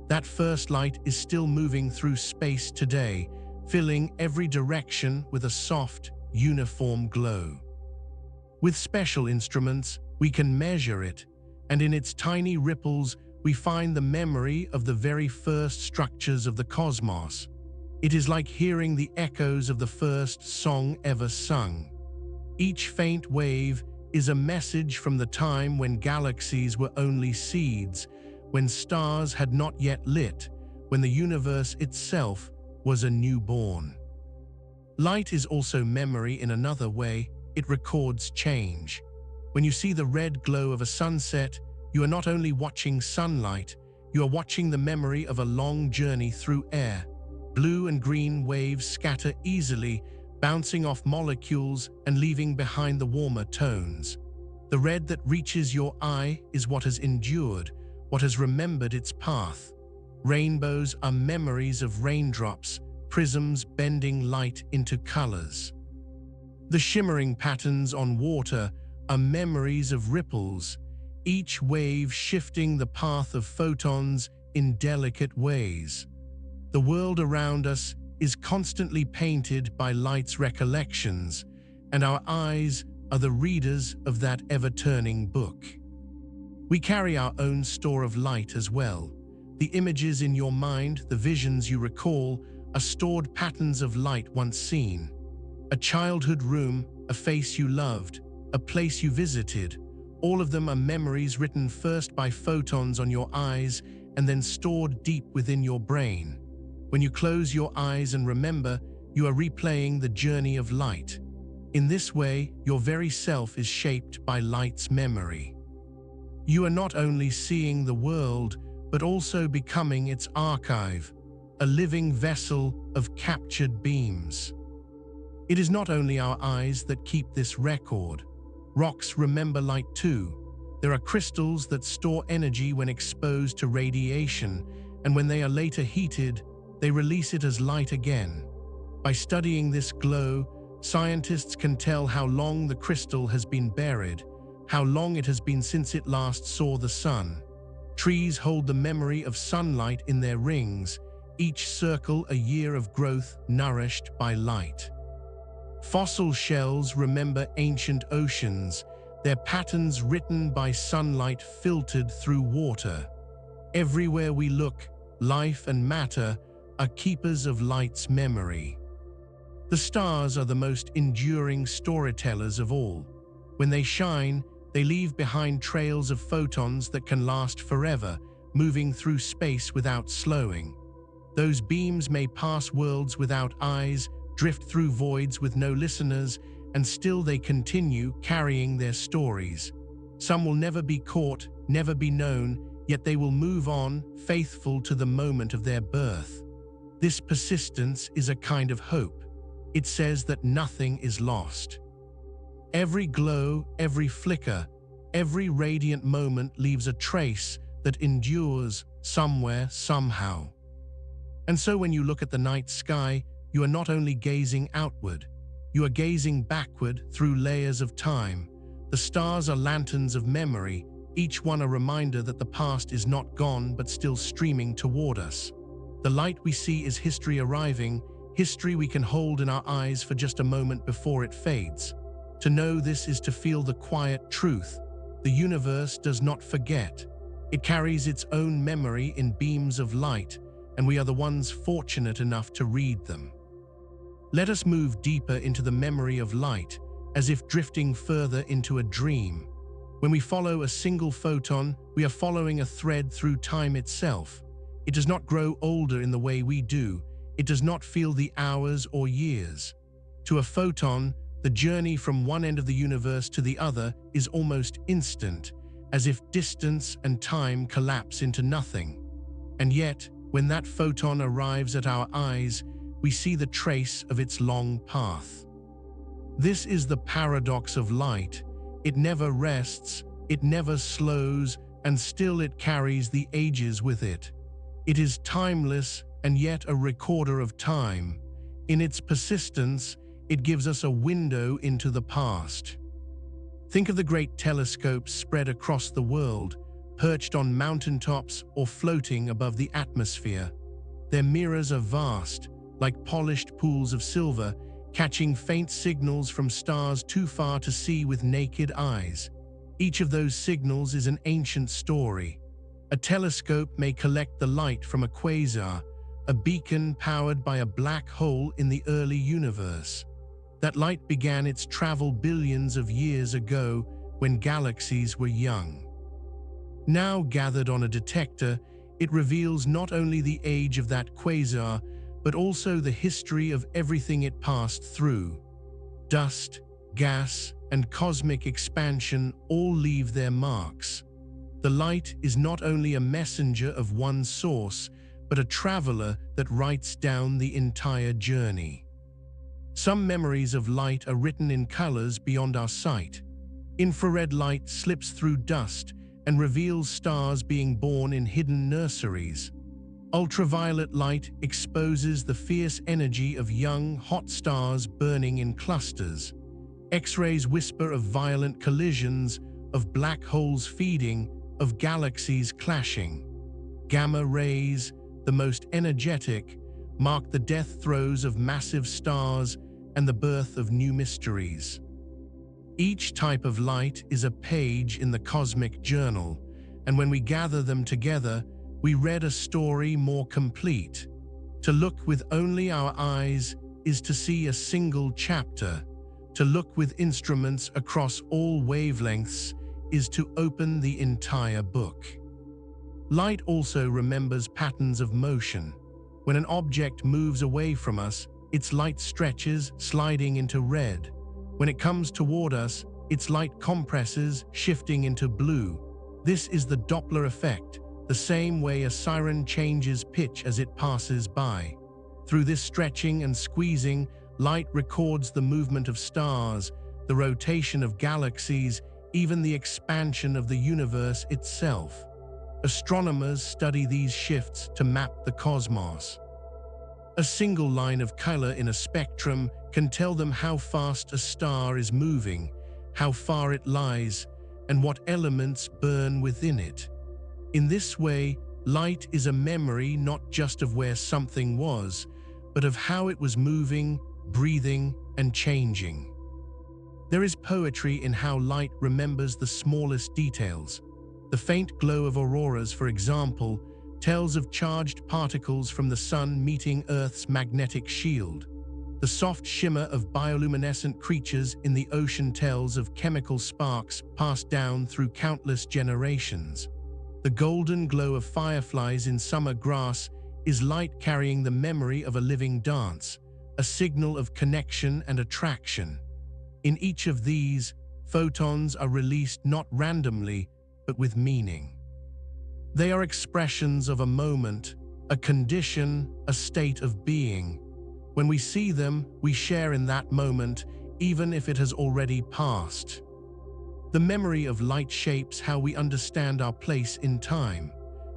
That first light is still moving through space today, filling every direction with a soft, uniform glow. With special instruments, we can measure it, and in its tiny ripples, we find the memory of the very first structures of the cosmos. It is like hearing the echoes of the first song ever sung. Each faint wave is a message from the time when galaxies were only seeds, when stars had not yet lit, when the universe itself was a newborn. Light is also memory in another way. It records change. When you see the red glow of a sunset, you are not only watching sunlight, you are watching the memory of a long journey through air. Blue and green waves scatter easily, bouncing off molecules and leaving behind the warmer tones. The red that reaches your eye is what has endured, what has remembered its path. Rainbows are memories of raindrops, prisms bending light into colors. The shimmering patterns on water are memories of ripples, each wave shifting the path of photons in delicate ways. The world around us is constantly painted by light's recollections, and our eyes are the readers of that ever-turning book. We carry our own store of light as well. The images in your mind, the visions you recall, are stored patterns of light once seen. A childhood room, a face you loved, a place you visited, all of them are memories written first by photons on your eyes and then stored deep within your brain. When you close your eyes and remember, you are replaying the journey of light. In this way, your very self is shaped by light's memory. You are not only seeing the world, but also becoming its archive, a living vessel of captured beams. It is not only our eyes that keep this record. Rocks remember light too. There are crystals that store energy when exposed to radiation, and when they are later heated, they release it as light again. By studying this glow, scientists can tell how long the crystal has been buried, how long it has been since it last saw the sun. Trees hold the memory of sunlight in their rings, each circle a year of growth nourished by light. Fossil shells remember ancient oceans, their patterns written by sunlight filtered through water. Everywhere we look, life and matter are keepers of light's memory. The stars are the most enduring storytellers of all. When they shine, they leave behind trails of photons that can last forever, moving through space without slowing. Those beams may pass worlds without eyes, drift through voids with no listeners, and still they continue carrying their stories. Some will never be caught, never be known, yet they will move on, faithful to the moment of their birth. This persistence is a kind of hope. It says that nothing is lost. Every glow, every flicker, every radiant moment leaves a trace that endures somewhere, somehow. And so when you look at the night sky, you are not only gazing outward, you are gazing backward through layers of time. The stars are lanterns of memory, each one a reminder that the past is not gone but still streaming toward us. The light we see is history arriving, history we can hold in our eyes for just a moment before it fades. To know this is to feel the quiet truth. The universe does not forget. It carries its own memory in beams of light, and we are the ones fortunate enough to read them. Let us move deeper into the memory of light, as if drifting further into a dream. When we follow a single photon, we are following a thread through time itself. It does not grow older in the way we do. It does not feel the hours or years. To a photon, the journey from one end of the universe to the other is almost instant, as if distance and time collapse into nothing. And yet, when that photon arrives at our eyes, we see the trace of its long path. This is the paradox of light. It never rests, it never slows, and still it carries the ages with it. It is timeless and yet a recorder of time. In its persistence, it gives us a window into the past. Think of the great telescopes spread across the world, perched on mountaintops or floating above the atmosphere. Their mirrors are vast, like polished pools of silver, catching faint signals from stars too far to see with naked eyes. Each of those signals is an ancient story. A telescope may collect the light from a quasar, a beacon powered by a black hole in the early universe. That light began its travel billions of years ago when galaxies were young. Now gathered on a detector, it reveals not only the age of that quasar, but also the history of everything it passed through. Dust, gas, and cosmic expansion all leave their marks. The light is not only a messenger of one source, but a traveler that writes down the entire journey. Some memories of light are written in colors beyond our sight. Infrared light slips through dust and reveals stars being born in hidden nurseries. Ultraviolet light exposes the fierce energy of young, hot stars burning in clusters. X-rays whisper of violent collisions, of black holes feeding, of galaxies clashing. Gamma rays, the most energetic, mark the death throes of massive stars and the birth of new mysteries. Each type of light is a page in the cosmic journal, and when we gather them together, we read a story more complete. To look with only our eyes is to see a single chapter. To look with instruments across all wavelengths is to open the entire book. Light also remembers patterns of motion. When an object moves away from us, its light stretches, sliding into red. When it comes toward us, its light compresses, shifting into blue. This is the Doppler effect, the same way a siren changes pitch as it passes by. Through this stretching and squeezing, light records the movement of stars, the rotation of galaxies, even the expansion of the universe itself. Astronomers study these shifts to map the cosmos. A single line of color in a spectrum can tell them how fast a star is moving, how far it lies, and what elements burn within it. In this way, light is a memory not just of where something was, but of how it was moving, breathing, and changing. There is poetry in how light remembers the smallest details. The faint glow of auroras, for example, tells of charged particles from the sun meeting Earth's magnetic shield. The soft shimmer of bioluminescent creatures in the ocean tells of chemical sparks passed down through countless generations. The golden glow of fireflies in summer grass is light carrying the memory of a living dance, a signal of connection and attraction. In each of these, photons are released not randomly, but with meaning. They are expressions of a moment, a condition, a state of being. When we see them, we share in that moment, even if it has already passed. The memory of light shapes how we understand our place in time.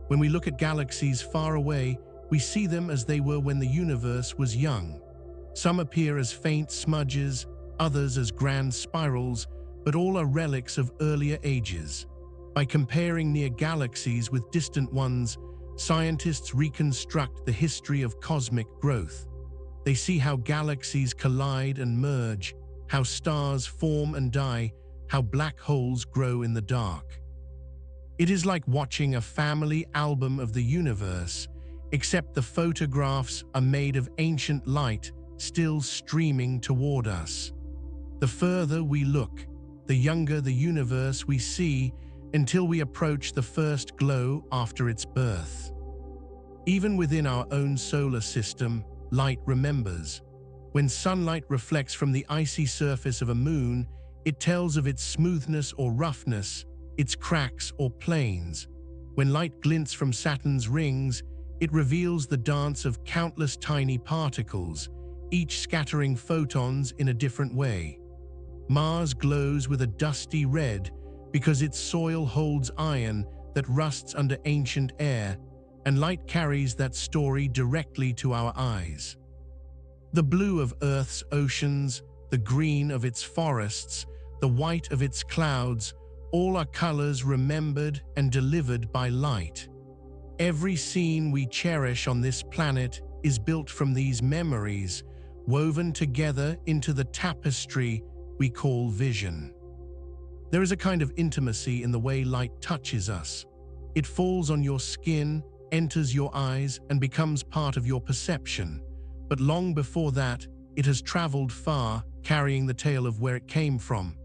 When we look at galaxies far away, we see them as they were when the universe was young. Some appear as faint smudges, others as grand spirals, but all are relics of earlier ages. By comparing near galaxies with distant ones, scientists reconstruct the history of cosmic growth. They see how galaxies collide and merge, how stars form and die, how black holes grow in the dark. It is like watching a family album of the universe, except the photographs are made of ancient light still streaming toward us. The further we look, the younger the universe we see, until we approach the first glow after its birth. Even within our own solar system, light remembers. When sunlight reflects from the icy surface of a moon, it tells of its smoothness or roughness, its cracks or planes. When light glints from Saturn's rings, it reveals the dance of countless tiny particles, each scattering photons in a different way. Mars glows with a dusty red because its soil holds iron that rusts under ancient air, and light carries that story directly to our eyes. The blue of Earth's oceans, the green of its forests, the white of its clouds, all are colors remembered and delivered by light. Every scene we cherish on this planet is built from these memories, woven together into the tapestry we call vision. There is a kind of intimacy in the way light touches us. It falls on your skin, enters your eyes, and becomes part of your perception. But long before that, it has traveled far, carrying the tale of where it came from.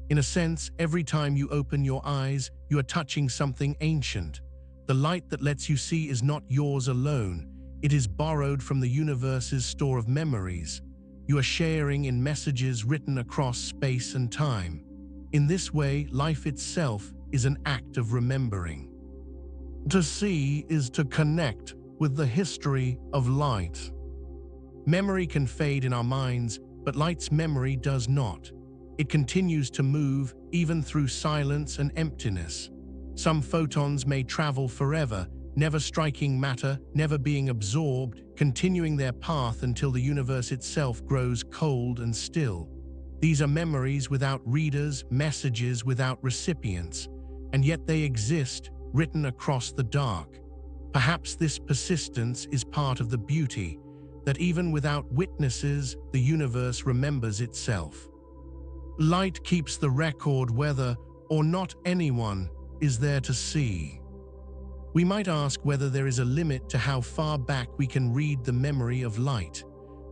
In a sense, every time you open your eyes, you are touching something ancient. The light that lets you see is not yours alone. It is borrowed from the universe's store of memories. You are sharing in messages written across space and time. In this way, life itself is an act of remembering. To see is to connect with the history of light. Memory can fade in our minds, but light's memory does not. It continues to move, even through silence and emptiness. Some photons may travel forever, never striking matter, never being absorbed, continuing their path until the universe itself grows cold and still. These are memories without readers, messages without recipients, and yet they exist, written across the dark. Perhaps this persistence is part of the beauty, that even without witnesses, the universe remembers itself. Light keeps the record whether or not anyone is there to see. We might ask whether there is a limit to how far back we can read the memory of light.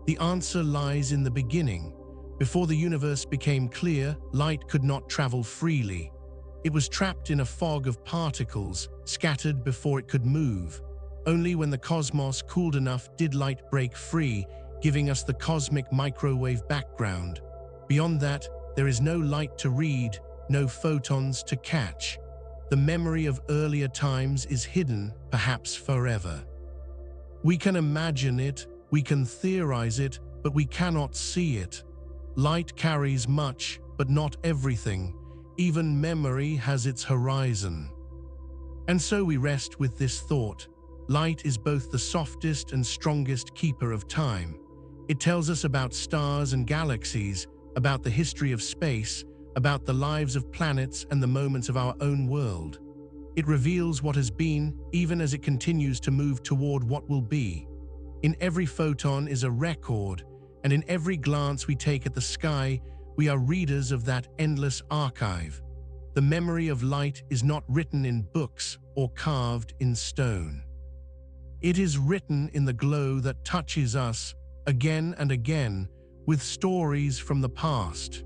The answer lies in the beginning. Before the universe became clear, light could not travel freely. It was trapped in a fog of particles, scattered before it could move. Only when the cosmos cooled enough did light break free, giving us the cosmic microwave background. Beyond that, there is no light to read, no photons to catch. The memory of earlier times is hidden, perhaps forever. We can imagine it, we can theorize it, but we cannot see it. Light carries much, but not everything. Even memory has its horizon. And so we rest with this thought. Light is both the softest and strongest keeper of time. It tells us about stars and galaxies, about the history of space, about the lives of planets and the moments of our own world. It reveals what has been, even as it continues to move toward what will be. In every photon is a record, and in every glance we take at the sky, we are readers of that endless archive. The memory of light is not written in books or carved in stone. It is written in the glow that touches us again and again with stories from the past.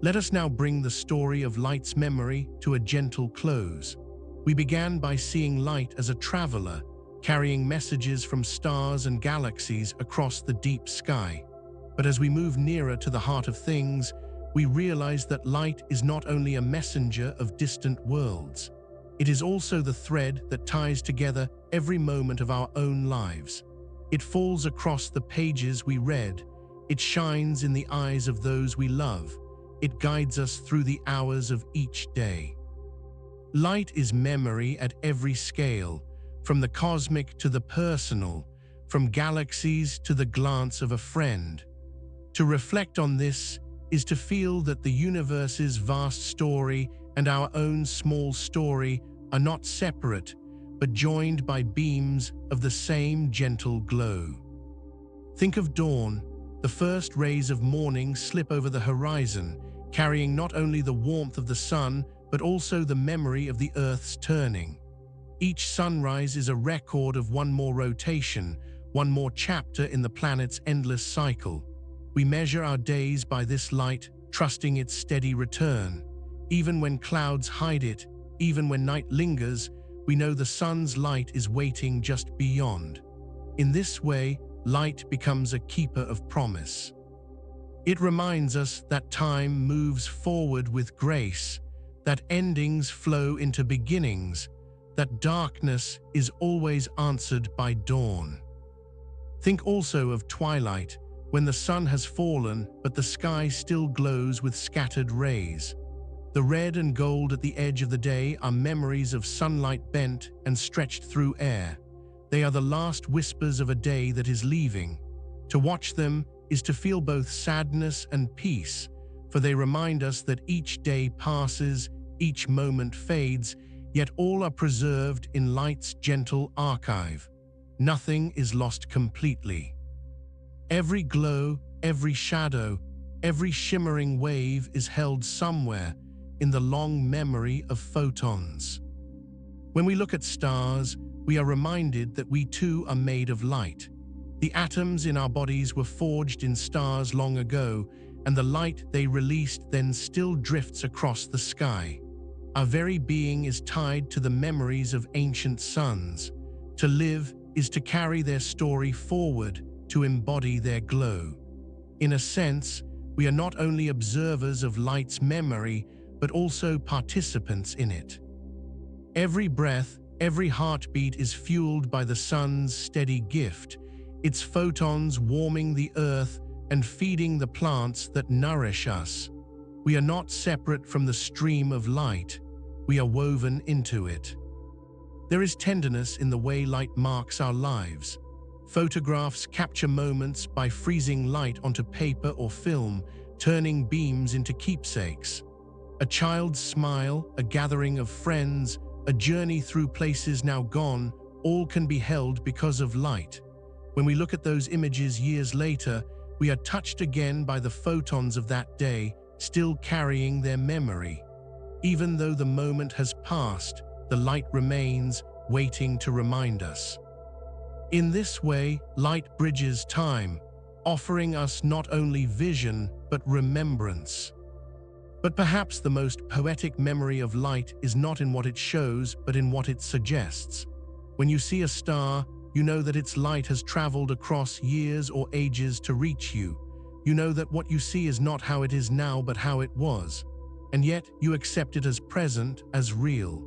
Let us now bring the story of light's memory to a gentle close. We began by seeing light as a traveler, carrying messages from stars and galaxies across the deep sky. But as we move nearer to the heart of things, we realize that light is not only a messenger of distant worlds. It is also the thread that ties together every moment of our own lives. It falls across the pages we read. It shines in the eyes of those we love. It guides us through the hours of each day. Light is memory at every scale, from the cosmic to the personal, from galaxies to the glance of a friend. To reflect on this is to feel that the universe's vast story and our own small story are not separate, but joined by beams of the same gentle glow. Think of dawn. The first rays of morning slip over the horizon, carrying not only the warmth of the sun, but also the memory of the Earth's turning. Each sunrise is a record of one more rotation, one more chapter in the planet's endless cycle. We measure our days by this light, trusting its steady return. Even when clouds hide it, even when night lingers, we know the sun's light is waiting just beyond. In this way, light becomes a keeper of promise. It reminds us that time moves forward with grace, that endings flow into beginnings, that darkness is always answered by dawn. Think also of twilight, when the sun has fallen but the sky still glows with scattered rays. The red and gold at the edge of the day are memories of sunlight bent and stretched through air. They are the last whispers of a day that is leaving. To watch them is to feel both sadness and peace, for they remind us that each day passes, each moment fades, yet all are preserved in light's gentle archive. Nothing is lost completely. Every glow, every shadow, every shimmering wave is held somewhere in the long memory of photons. When we look at stars, we are reminded that we too are made of light. The atoms in our bodies were forged in stars long ago, and the light they released then still drifts across the sky. Our very being is tied to the memories of ancient suns. To live is to carry their story forward, to embody their glow. In a sense, we are not only observers of light's memory, but also participants in it. Every breath, every heartbeat is fueled by the sun's steady gift, its photons warming the earth and feeding the plants that nourish us. We are not separate from the stream of light. We are woven into it. There is tenderness in the way light marks our lives. Photographs capture moments by freezing light onto paper or film, turning beams into keepsakes. A child's smile, a gathering of friends, a journey through places now gone, all can be held because of light. When we look at those images years later, we are touched again by the photons of that day, still carrying their memory. Even though the moment has passed, the light remains, waiting to remind us. In this way, light bridges time, offering us not only vision, but remembrance. But perhaps the most poetic memory of light is not in what it shows, but in what it suggests. When you see a star, you know that its light has traveled across years or ages to reach you. You know that what you see is not how it is now, but how it was. And yet, you accept it as present, as real.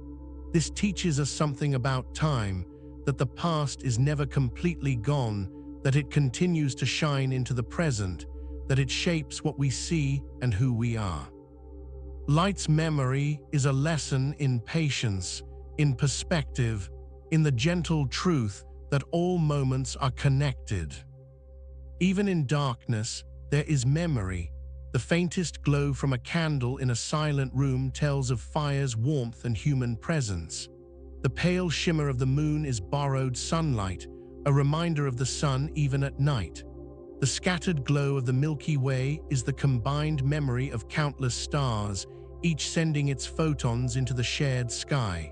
This teaches us something about time, that the past is never completely gone, that it continues to shine into the present, that it shapes what we see and who we are. Light's memory is a lesson in patience, in perspective, in the gentle truth that all moments are connected. Even in darkness, there is memory. The faintest glow from a candle in a silent room tells of fire's warmth and human presence. The pale shimmer of the moon is borrowed sunlight, a reminder of the sun even at night. The scattered glow of the Milky Way is the combined memory of countless stars, each sending its photons into the shared sky.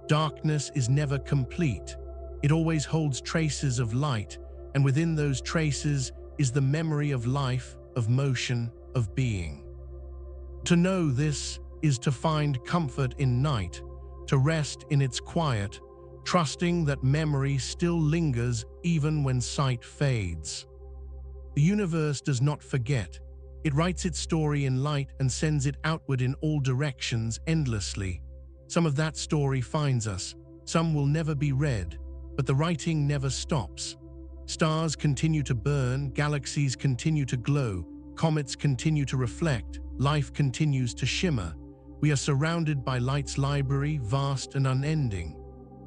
Darkness is never complete. It always holds traces of light, and within those traces is the memory of life, of motion, of being. To know this is to find comfort in night, to rest in its quiet, trusting that memory still lingers even when sight fades. The universe does not forget. It writes its story in light and sends it outward in all directions endlessly. Some of that story finds us, some will never be read, but the writing never stops. Stars continue to burn, galaxies continue to glow, comets continue to reflect, life continues to shimmer. We are surrounded by light's library, vast and unending.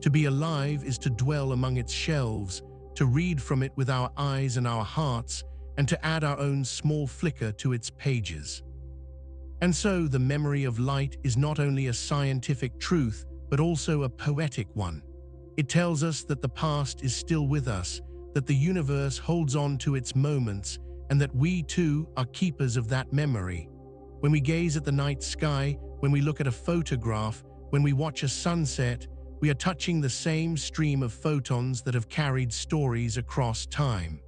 To be alive is to dwell among its shelves, to read from it with our eyes and our hearts, and to add our own small flicker to its pages. And so the memory of light is not only a scientific truth, but also a poetic one. It tells us that the past is still with us, that the universe holds on to its moments, and that we too are keepers of that memory. When we gaze at the night sky, when we look at a photograph, when we watch a sunset, we are touching the same stream of photons that have carried stories across time.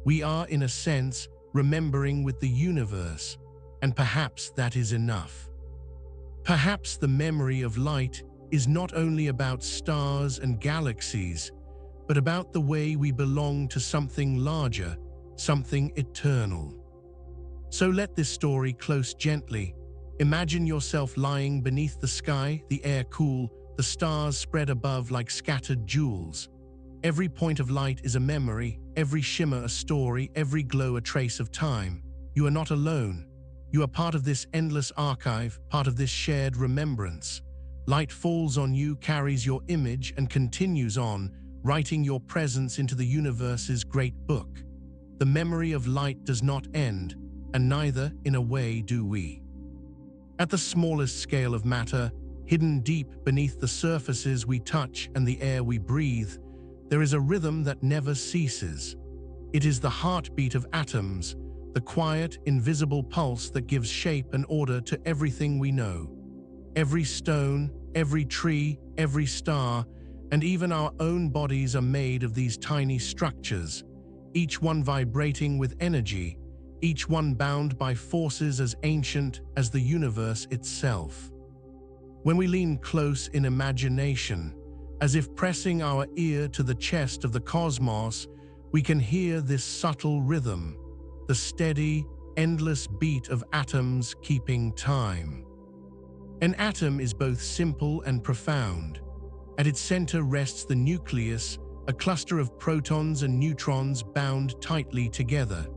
We are, in a sense, remembering with the universe, and perhaps that is enough. Perhaps the memory of light is not only about stars and galaxies, but about the way we belong to something larger, something eternal. So let this story close gently. Imagine yourself lying beneath the sky, the air cool, the stars spread above like scattered jewels. Every point of light is a memory, every shimmer a story, every glow a trace of time. You are not alone. You are part of this endless archive, part of this shared remembrance. Light falls on you, carries your image, and continues on, writing your presence into the universe's great book. The memory of light does not end, and neither, in a way, do we. At the smallest scale of matter, hidden deep beneath the surfaces we touch and the air we breathe, there is a rhythm that never ceases. It is the heartbeat of atoms, the quiet, invisible pulse that gives shape and order to everything we know. Every stone, every tree, every star, and even our own bodies are made of these tiny structures, each one vibrating with energy, each one bound by forces as ancient as the universe itself. When we lean close in imagination, as if pressing our ear to the chest of the cosmos, we can hear this subtle rhythm, the steady, endless beat of atoms keeping time. An atom is both simple and profound. At its center rests the nucleus, a cluster of protons and neutrons bound tightly together.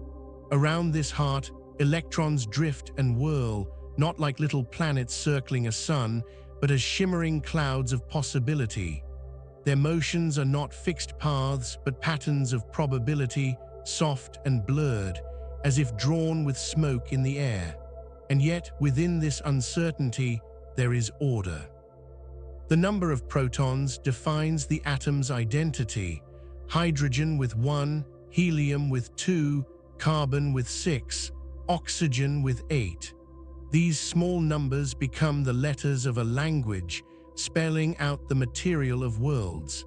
Around this heart, electrons drift and whirl, not like little planets circling a sun, but as shimmering clouds of possibility. Their motions are not fixed paths, but patterns of probability, soft and blurred, as if drawn with smoke in the air. And yet, within this uncertainty, there is order. The number of protons defines the atom's identity. Hydrogen with 1, helium with 2, carbon with 6, oxygen with 8. These small numbers become the letters of a language, spelling out the material of worlds.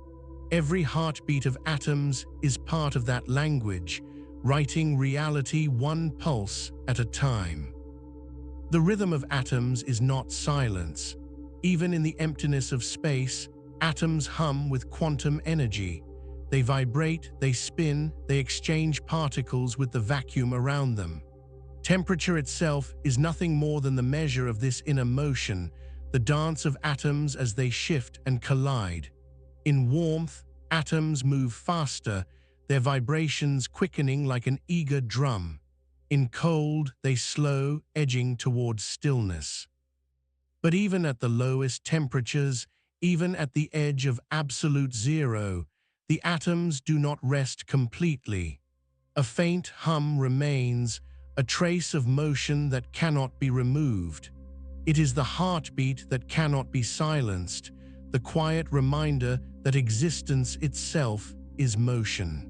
Every heartbeat of atoms is part of that language, writing reality one pulse at a time. The rhythm of atoms is not silence. Even in the emptiness of space, Atoms hum with quantum energy. They vibrate, they spin, they exchange particles with the vacuum around them. Temperature itself is nothing more than the measure of this inner motion, the dance of atoms as they shift and collide. In warmth, atoms move faster, their vibrations quickening like an eager drum. In cold, they slow, edging towards stillness. But even at the lowest temperatures, even at the edge of absolute zero, the atoms do not rest completely. A faint hum remains, a trace of motion that cannot be removed. It is the heartbeat that cannot be silenced, the quiet reminder that existence itself is motion.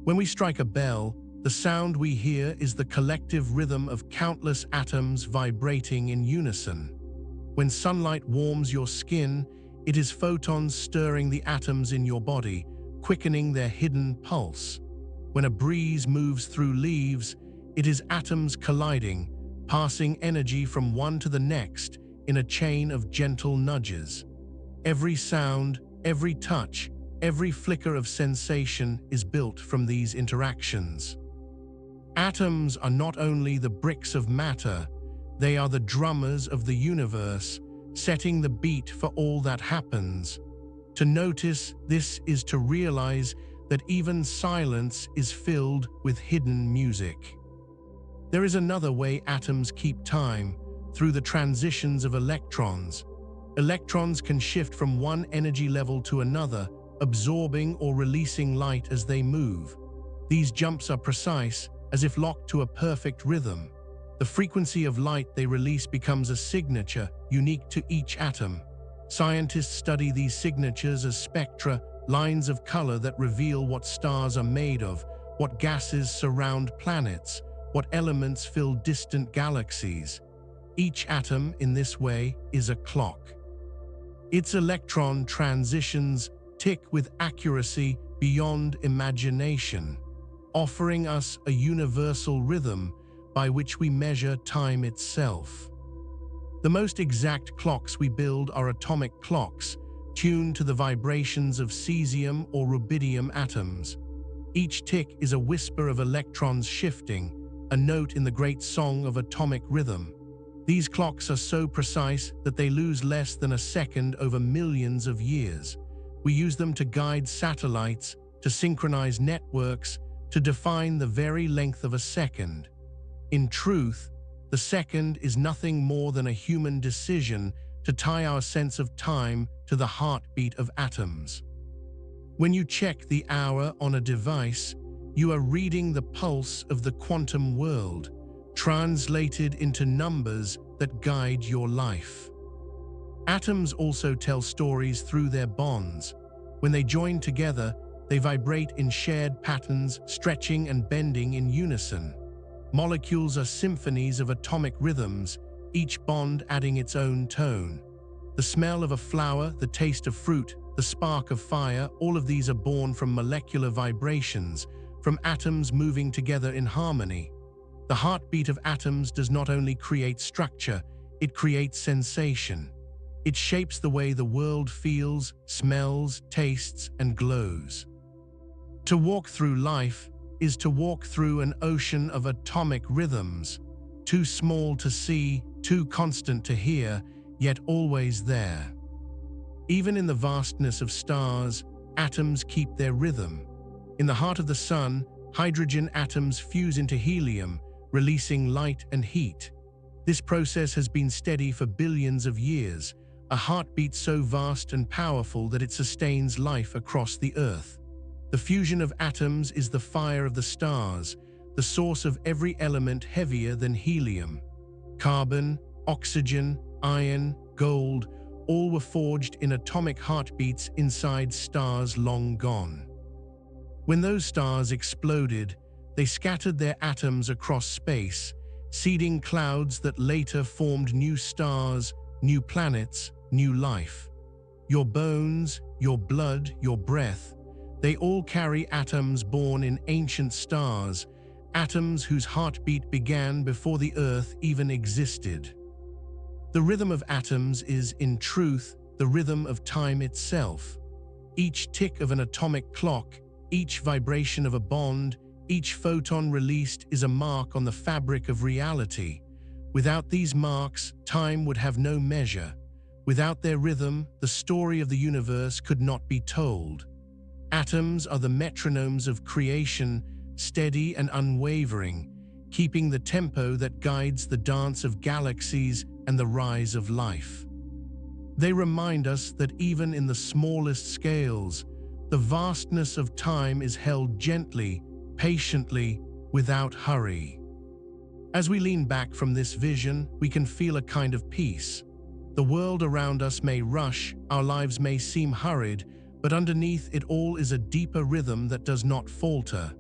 When we strike a bell, the sound we hear is the collective rhythm of countless atoms vibrating in unison. When sunlight warms your skin, it is photons stirring the atoms in your body, quickening their hidden pulse. When a breeze moves through leaves, it is atoms colliding, passing energy from one to the next in a chain of gentle nudges. Every sound, every touch, every flicker of sensation is built from these interactions. Atoms are not only the bricks of matter, they are the drummers of the universe, setting the beat for all that happens. To notice this is to realize that even silence is filled with hidden music. There is another way atoms keep time, through the transitions of electrons. Electrons can shift from one energy level to another, absorbing or releasing light as they move. These jumps are precise, as if locked to a perfect rhythm. The frequency of light they release becomes a signature, unique to each atom. Scientists study these signatures as spectra, lines of color that reveal what stars are made of, what gases surround planets, what elements fill distant galaxies. Each atom, in this way, is a clock. Its electron transitions tick with accuracy beyond imagination, offering us a universal rhythm by which we measure time itself. The most exact clocks we build are atomic clocks, tuned to the vibrations of cesium or rubidium atoms. Each tick is a whisper of electrons shifting, a note in the great song of atomic rhythm. These clocks are so precise that they lose less than a second over millions of years. We use them to guide satellites, to synchronize networks, to define the very length of a second. In truth, the second is nothing more than a human decision to tie our sense of time to the heartbeat of atoms. When you check the hour on a device, you are reading the pulse of the quantum world, translated into numbers that guide your life. Atoms also tell stories through their bonds. When they join together, they vibrate in shared patterns, stretching and bending in unison. Molecules are symphonies of atomic rhythms, each bond adding its own tone. The smell of a flower, the taste of fruit, the spark of fire, all of these are born from molecular vibrations, from atoms moving together in harmony. The heartbeat of atoms does not only create structure, it creates sensation. It shapes the way the world feels, smells, tastes, and glows. To walk through life is to walk through an ocean of atomic rhythms, too small to see, too constant to hear, yet always there. Even in the vastness of stars, atoms keep their rhythm. In the heart of the sun, hydrogen atoms fuse into helium, releasing light and heat. This process has been steady for billions of years, a heartbeat so vast and powerful that it sustains life across the earth. The fusion of atoms is the fire of the stars, the source of every element heavier than helium. Carbon, oxygen, iron, gold, all were forged in atomic heartbeats inside stars long gone. When those stars exploded, they scattered their atoms across space, seeding clouds that later formed new stars, new planets, new life. Your bones, your blood, your breath, they all carry atoms born in ancient stars, atoms whose heartbeat began before the Earth even existed. The rhythm of atoms is, in truth, the rhythm of time itself. Each tick of an atomic clock, each vibration of a bond, each photon released is a mark on the fabric of reality. Without these marks, time would have no measure. Without their rhythm, the story of the universe could not be told. Atoms are the metronomes of creation, steady and unwavering, keeping the tempo that guides the dance of galaxies and the rise of life. They remind us that even in the smallest scales, the vastness of time is held gently, patiently, without hurry. As we lean back from this vision, we can feel a kind of peace. The world around us may rush, our lives may seem hurried, but underneath it all is a deeper rhythm that does not falter.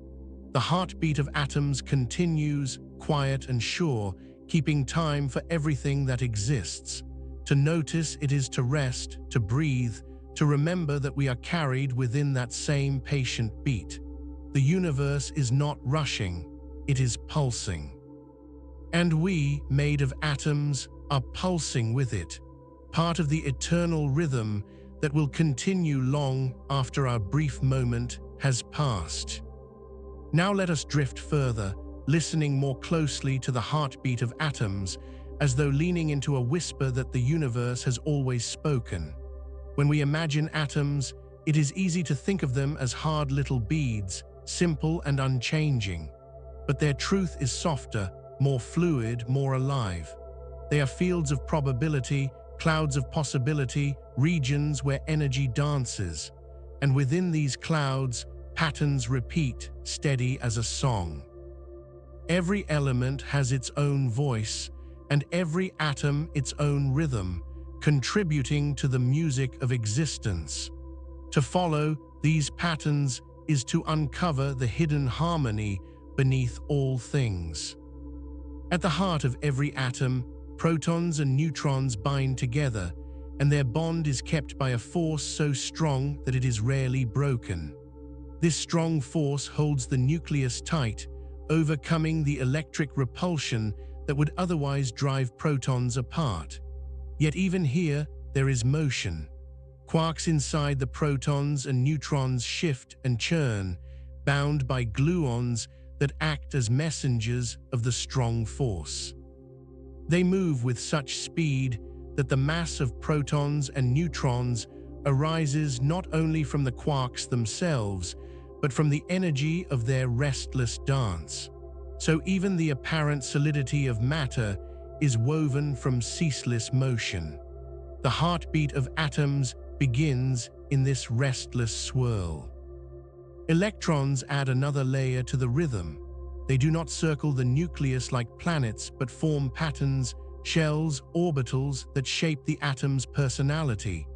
The heartbeat of atoms continues, quiet and sure, keeping time for everything that exists. To notice it is to rest, to breathe, to remember that we are carried within that same patient beat. The universe is not rushing, it is pulsing. And we, made of atoms, are pulsing with it, part of the eternal rhythm that will continue long after our brief moment has passed. Now let us drift further, listening more closely to the heartbeat of atoms, as though leaning into a whisper that the universe has always spoken. When we imagine atoms, it is easy to think of them as hard little beads, simple and unchanging. But their truth is softer, more fluid, more alive. They are fields of probability, clouds of possibility, regions where energy dances. And within these clouds, patterns repeat, steady as a song. Every element has its own voice, and every atom its own rhythm, contributing to the music of existence. To follow these patterns is to uncover the hidden harmony beneath all things. At the heart of every atom, protons and neutrons bind together, and their bond is kept by a force so strong that it is rarely broken. This strong force holds the nucleus tight, overcoming the electric repulsion that would otherwise drive protons apart. Yet even here, there is motion. Quarks inside the protons and neutrons shift and churn, bound by gluons that act as messengers of the strong force. They move with such speed that the mass of protons and neutrons arises not only from the quarks themselves, but from the energy of their restless dance. So even the apparent solidity of matter is woven from ceaseless motion. The heartbeat of atoms begins in this restless swirl. Electrons add another layer to the rhythm. They do not circle the nucleus like planets, but form patterns, shells, orbitals that shape the atom's personality.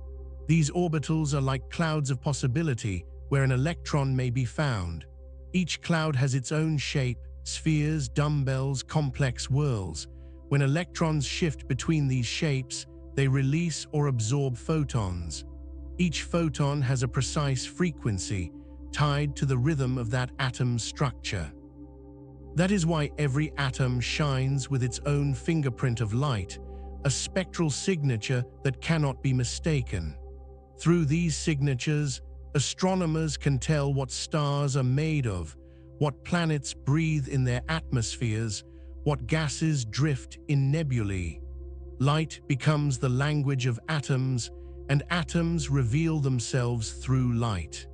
These orbitals are like clouds of possibility, where an electron may be found. Each cloud has its own shape, spheres, dumbbells, complex whirls. When electrons shift between these shapes, they release or absorb photons. Each photon has a precise frequency, tied to the rhythm of that atom's structure. That is why every atom shines with its own fingerprint of light, a spectral signature that cannot be mistaken. Through these signatures, astronomers can tell what stars are made of, what planets breathe in their atmospheres, what gases drift in nebulae. Light becomes the language of atoms, and atoms reveal themselves through light.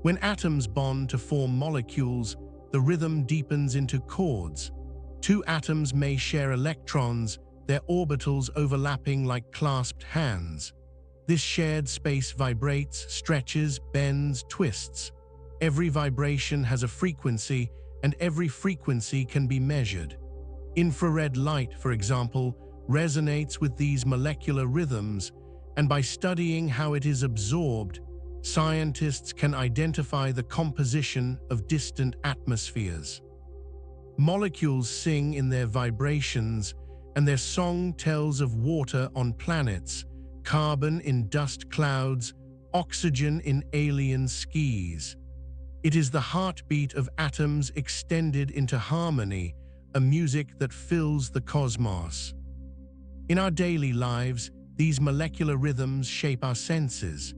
When atoms bond to form molecules, the rhythm deepens into chords. Two atoms may share electrons, their orbitals overlapping like clasped hands. This shared space vibrates, stretches, bends, twists. Every vibration has a frequency, and every frequency can be measured. Infrared light, for example, resonates with these molecular rhythms, and by studying how it is absorbed, scientists can identify the composition of distant atmospheres. Molecules sing in their vibrations, and their song tells of water on planets, carbon in dust clouds, oxygen in alien skis. It is the heartbeat of atoms extended into harmony, a music that fills the cosmos. In our daily lives, these molecular rhythms shape our senses.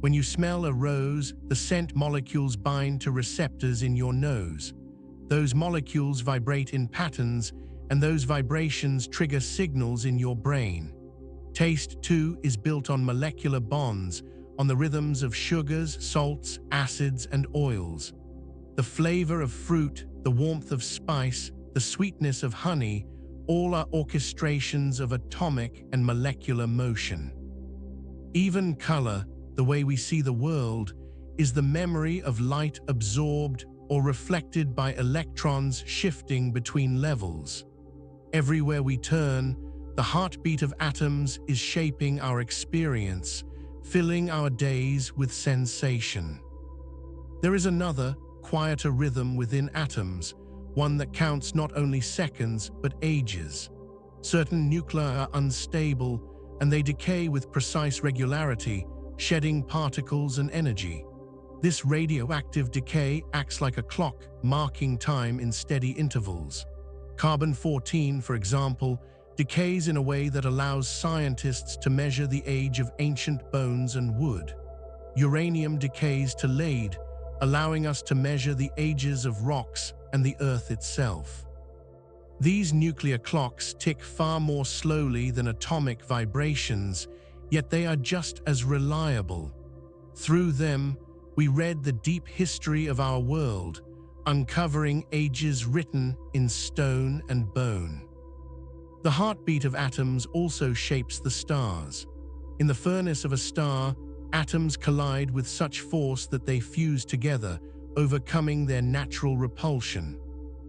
When you smell a rose, the scent molecules bind to receptors in your nose. Those molecules vibrate in patterns, and those vibrations trigger signals in your brain. Taste, too, is built on molecular bonds, on the rhythms of sugars, salts, acids, and oils. The flavor of fruit, the warmth of spice, the sweetness of honey, all are orchestrations of atomic and molecular motion. Even color, the way we see the world, is the memory of light absorbed or reflected by electrons shifting between levels. Everywhere we turn, the heartbeat of atoms is shaping our experience, filling our days with sensation. There is another, quieter rhythm within atoms, one that counts not only seconds but ages. Certain nuclei are unstable, and they decay with precise regularity, shedding particles and energy. This radioactive decay acts like a clock, marking time in steady intervals. Carbon-14, for example, decays in a way that allows scientists to measure the age of ancient bones and wood. Uranium decays to lead, allowing us to measure the ages of rocks and the Earth itself. These nuclear clocks tick far more slowly than atomic vibrations, yet they are just as reliable. Through them, we read the deep history of our world, uncovering ages written in stone and bone. The heartbeat of atoms also shapes the stars. In the furnace of a star, atoms collide with such force that they fuse together, overcoming their natural repulsion.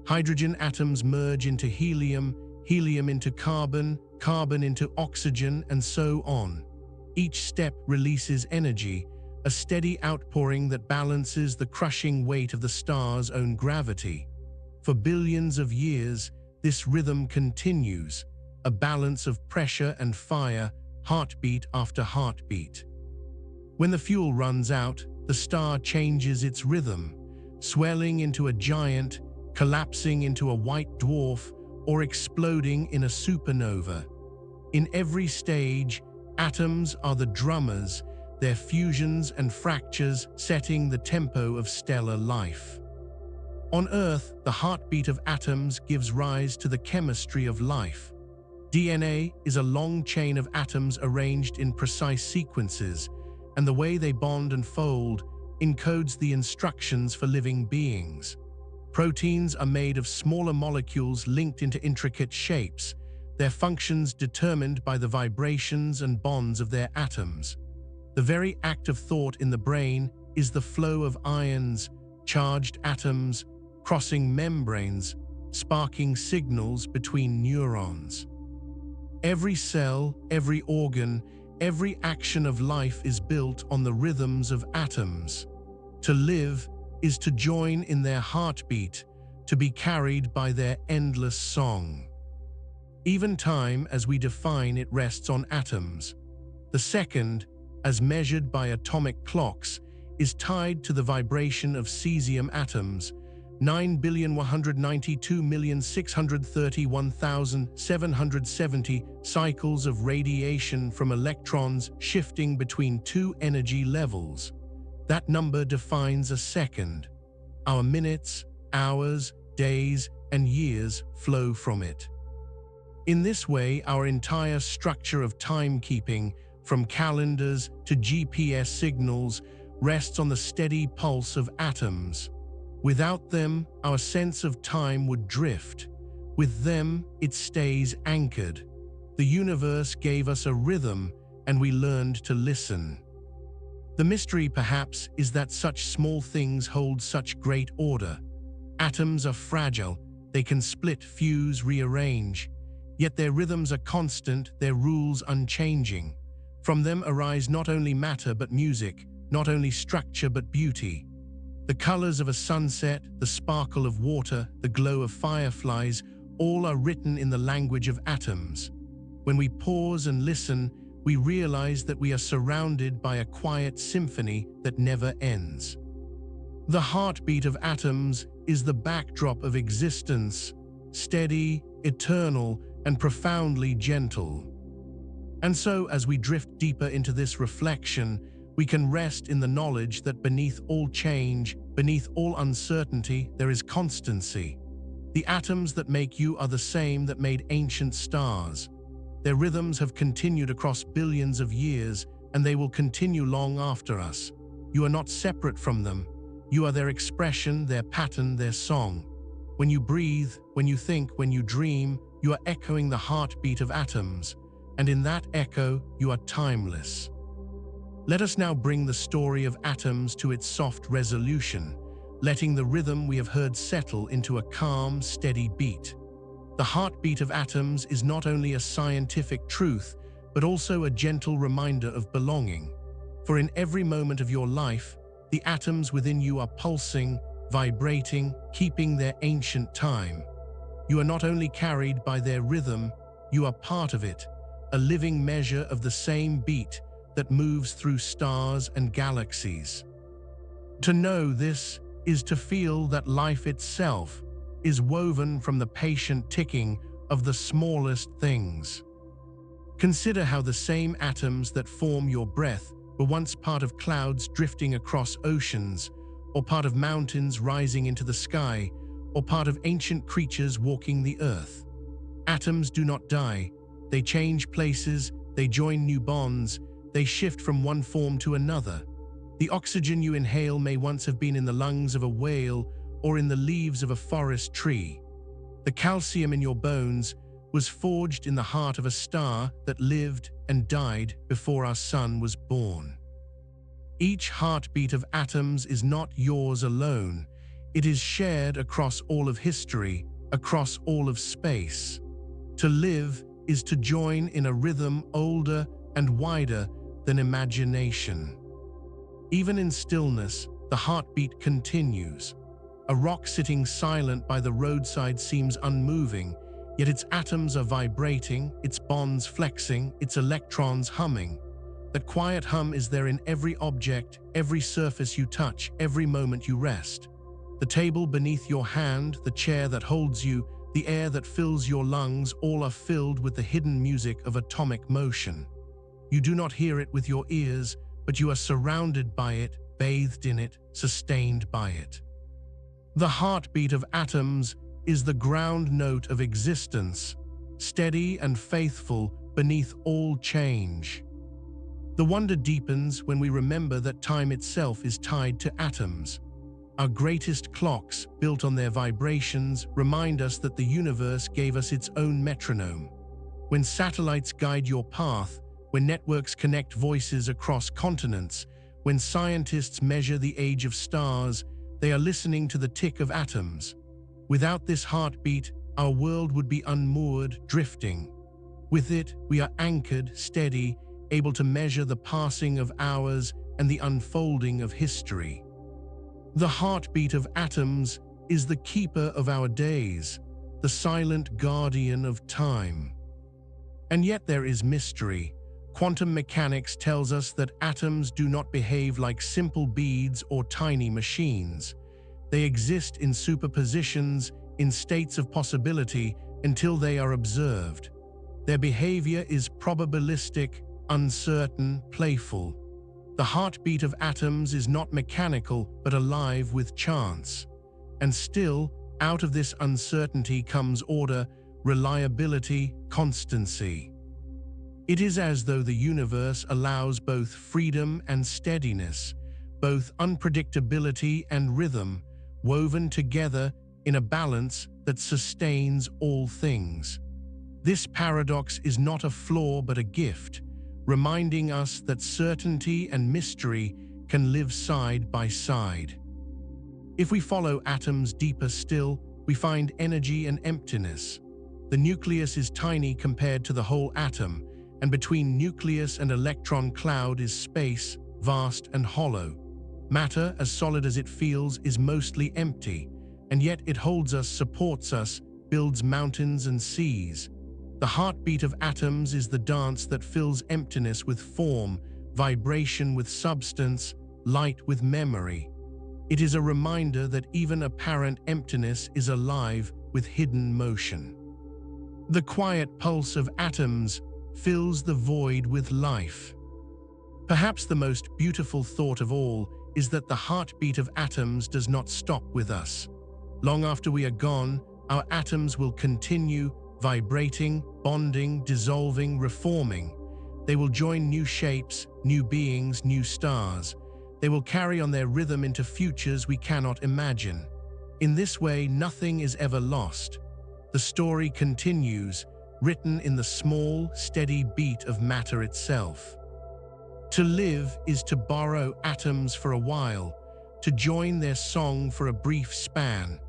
Hydrogen atoms merge into helium, helium into carbon, carbon into oxygen, and so on. Each step releases energy, a steady outpouring that balances the crushing weight of the star's own gravity. For billions of years, this rhythm continues, a balance of pressure and fire, heartbeat after heartbeat. When the fuel runs out, the star changes its rhythm, swelling into a giant, collapsing into a white dwarf, or exploding in a supernova. In every stage, atoms are the drummers, their fusions and fractures setting the tempo of stellar life. On Earth, the heartbeat of atoms gives rise to the chemistry of life. DNA is a long chain of atoms arranged in precise sequences, and the way they bond and fold encodes the instructions for living beings. Proteins are made of smaller molecules linked into intricate shapes, their functions determined by the vibrations and bonds of their atoms. The very act of thought in the brain is the flow of ions, charged atoms, crossing membranes, sparking signals between neurons. Every cell, every organ, every action of life is built on the rhythms of atoms. To live is to join in their heartbeat, to be carried by their endless song. Even time, as we define it, rests on atoms. The second, as measured by atomic clocks, is tied to the vibration of cesium atoms, 9,192,631,770 cycles of radiation from electrons shifting between two energy levels. That number defines a second. Our minutes, hours, days, and years flow from it. In this way, our entire structure of timekeeping, from calendars to GPS signals, rests on the steady pulse of atoms. Without them, our sense of time would drift. With them, it stays anchored. The universe gave us a rhythm, and we learned to listen. The mystery, perhaps, is that such small things hold such great order. Atoms are fragile. They can split, fuse, rearrange. Yet their rhythms are constant, their rules unchanging. From them arise not only matter but music, not only structure but beauty. The colors of a sunset, the sparkle of water, the glow of fireflies, all are written in the language of atoms. When we pause and listen, we realize that we are surrounded by a quiet symphony that never ends. The heartbeat of atoms is the backdrop of existence, steady, eternal, and profoundly gentle. And so, as we drift deeper into this reflection, we can rest in the knowledge that beneath all change, beneath all uncertainty, there is constancy. The atoms that make you are the same that made ancient stars. Their rhythms have continued across billions of years, and they will continue long after us. You are not separate from them. You are their expression, their pattern, their song. When you breathe, when you think, when you dream, you are echoing the heartbeat of atoms, and in that echo, you are timeless. Let us now bring the story of atoms to its soft resolution, letting the rhythm we have heard settle into a calm, steady beat. The heartbeat of atoms is not only a scientific truth, but also a gentle reminder of belonging. For in every moment of your life, the atoms within you are pulsing, vibrating, keeping their ancient time. You are not only carried by their rhythm, you are part of it, a living measure of the same beat that moves through stars and galaxies. To know this is to feel that life itself is woven from the patient ticking of the smallest things. Consider how the same atoms that form your breath were once part of clouds drifting across oceans, or part of mountains rising into the sky, or part of ancient creatures walking the earth. Atoms do not die. They change places, they join new bonds, they shift from one form to another. The oxygen you inhale may once have been in the lungs of a whale or in the leaves of a forest tree. The calcium in your bones was forged in the heart of a star that lived and died before our sun was born. Each heartbeat of atoms is not yours alone. It is shared across all of history, across all of space. To live is to join in a rhythm older and wider than imagination. Even in stillness, the heartbeat continues. A rock sitting silent by the roadside seems unmoving, yet its atoms are vibrating, its bonds flexing, its electrons humming. That quiet hum is there in every object, every surface you touch, every moment you rest. The table beneath your hand, the chair that holds you, the air that fills your lungs, all are filled with the hidden music of atomic motion. You do not hear it with your ears, but you are surrounded by it, bathed in it, sustained by it. The heartbeat of atoms is the ground note of existence, steady and faithful beneath all change. The wonder deepens when we remember that time itself is tied to atoms. Our greatest clocks, built on their vibrations, remind us that the universe gave us its own metronome. When satellites guide your path, when networks connect voices across continents, when scientists measure the age of stars, they are listening to the tick of atoms. Without this heartbeat, our world would be unmoored, drifting. With it, we are anchored, steady, able to measure the passing of hours and the unfolding of history. The heartbeat of atoms is the keeper of our days, the silent guardian of time. And yet there is mystery. Quantum mechanics tells us that atoms do not behave like simple beads or tiny machines. They exist in superpositions, in states of possibility, until they are observed. Their behavior is probabilistic, uncertain, playful. The heartbeat of atoms is not mechanical, but alive with chance. And still, out of this uncertainty comes order, reliability, constancy. It is as though the universe allows both freedom and steadiness, both unpredictability and rhythm, woven together in a balance that sustains all things. This paradox is not a flaw but a gift, reminding us that certainty and mystery can live side by side. If we follow atoms deeper still, we find energy and emptiness. The nucleus is tiny compared to the whole atom, and between nucleus and electron cloud is space, vast and hollow. Matter, as solid as it feels, is mostly empty, and yet it holds us, supports us, builds mountains and seas. The heartbeat of atoms is the dance that fills emptiness with form, vibration with substance, light with memory. It is a reminder that even apparent emptiness is alive with hidden motion. The quiet pulse of atoms, fills the void with life. Perhaps the most beautiful thought of all is that the heartbeat of atoms does not stop with us. Long after we are gone, our atoms will continue vibrating, bonding, dissolving, reforming. They will join new shapes, new beings, new stars. They will carry on their rhythm into futures we cannot imagine. In this way, nothing is ever lost. The story continues, written in the small, steady beat of matter itself. To live is to borrow atoms for a while, to join their song for a brief span,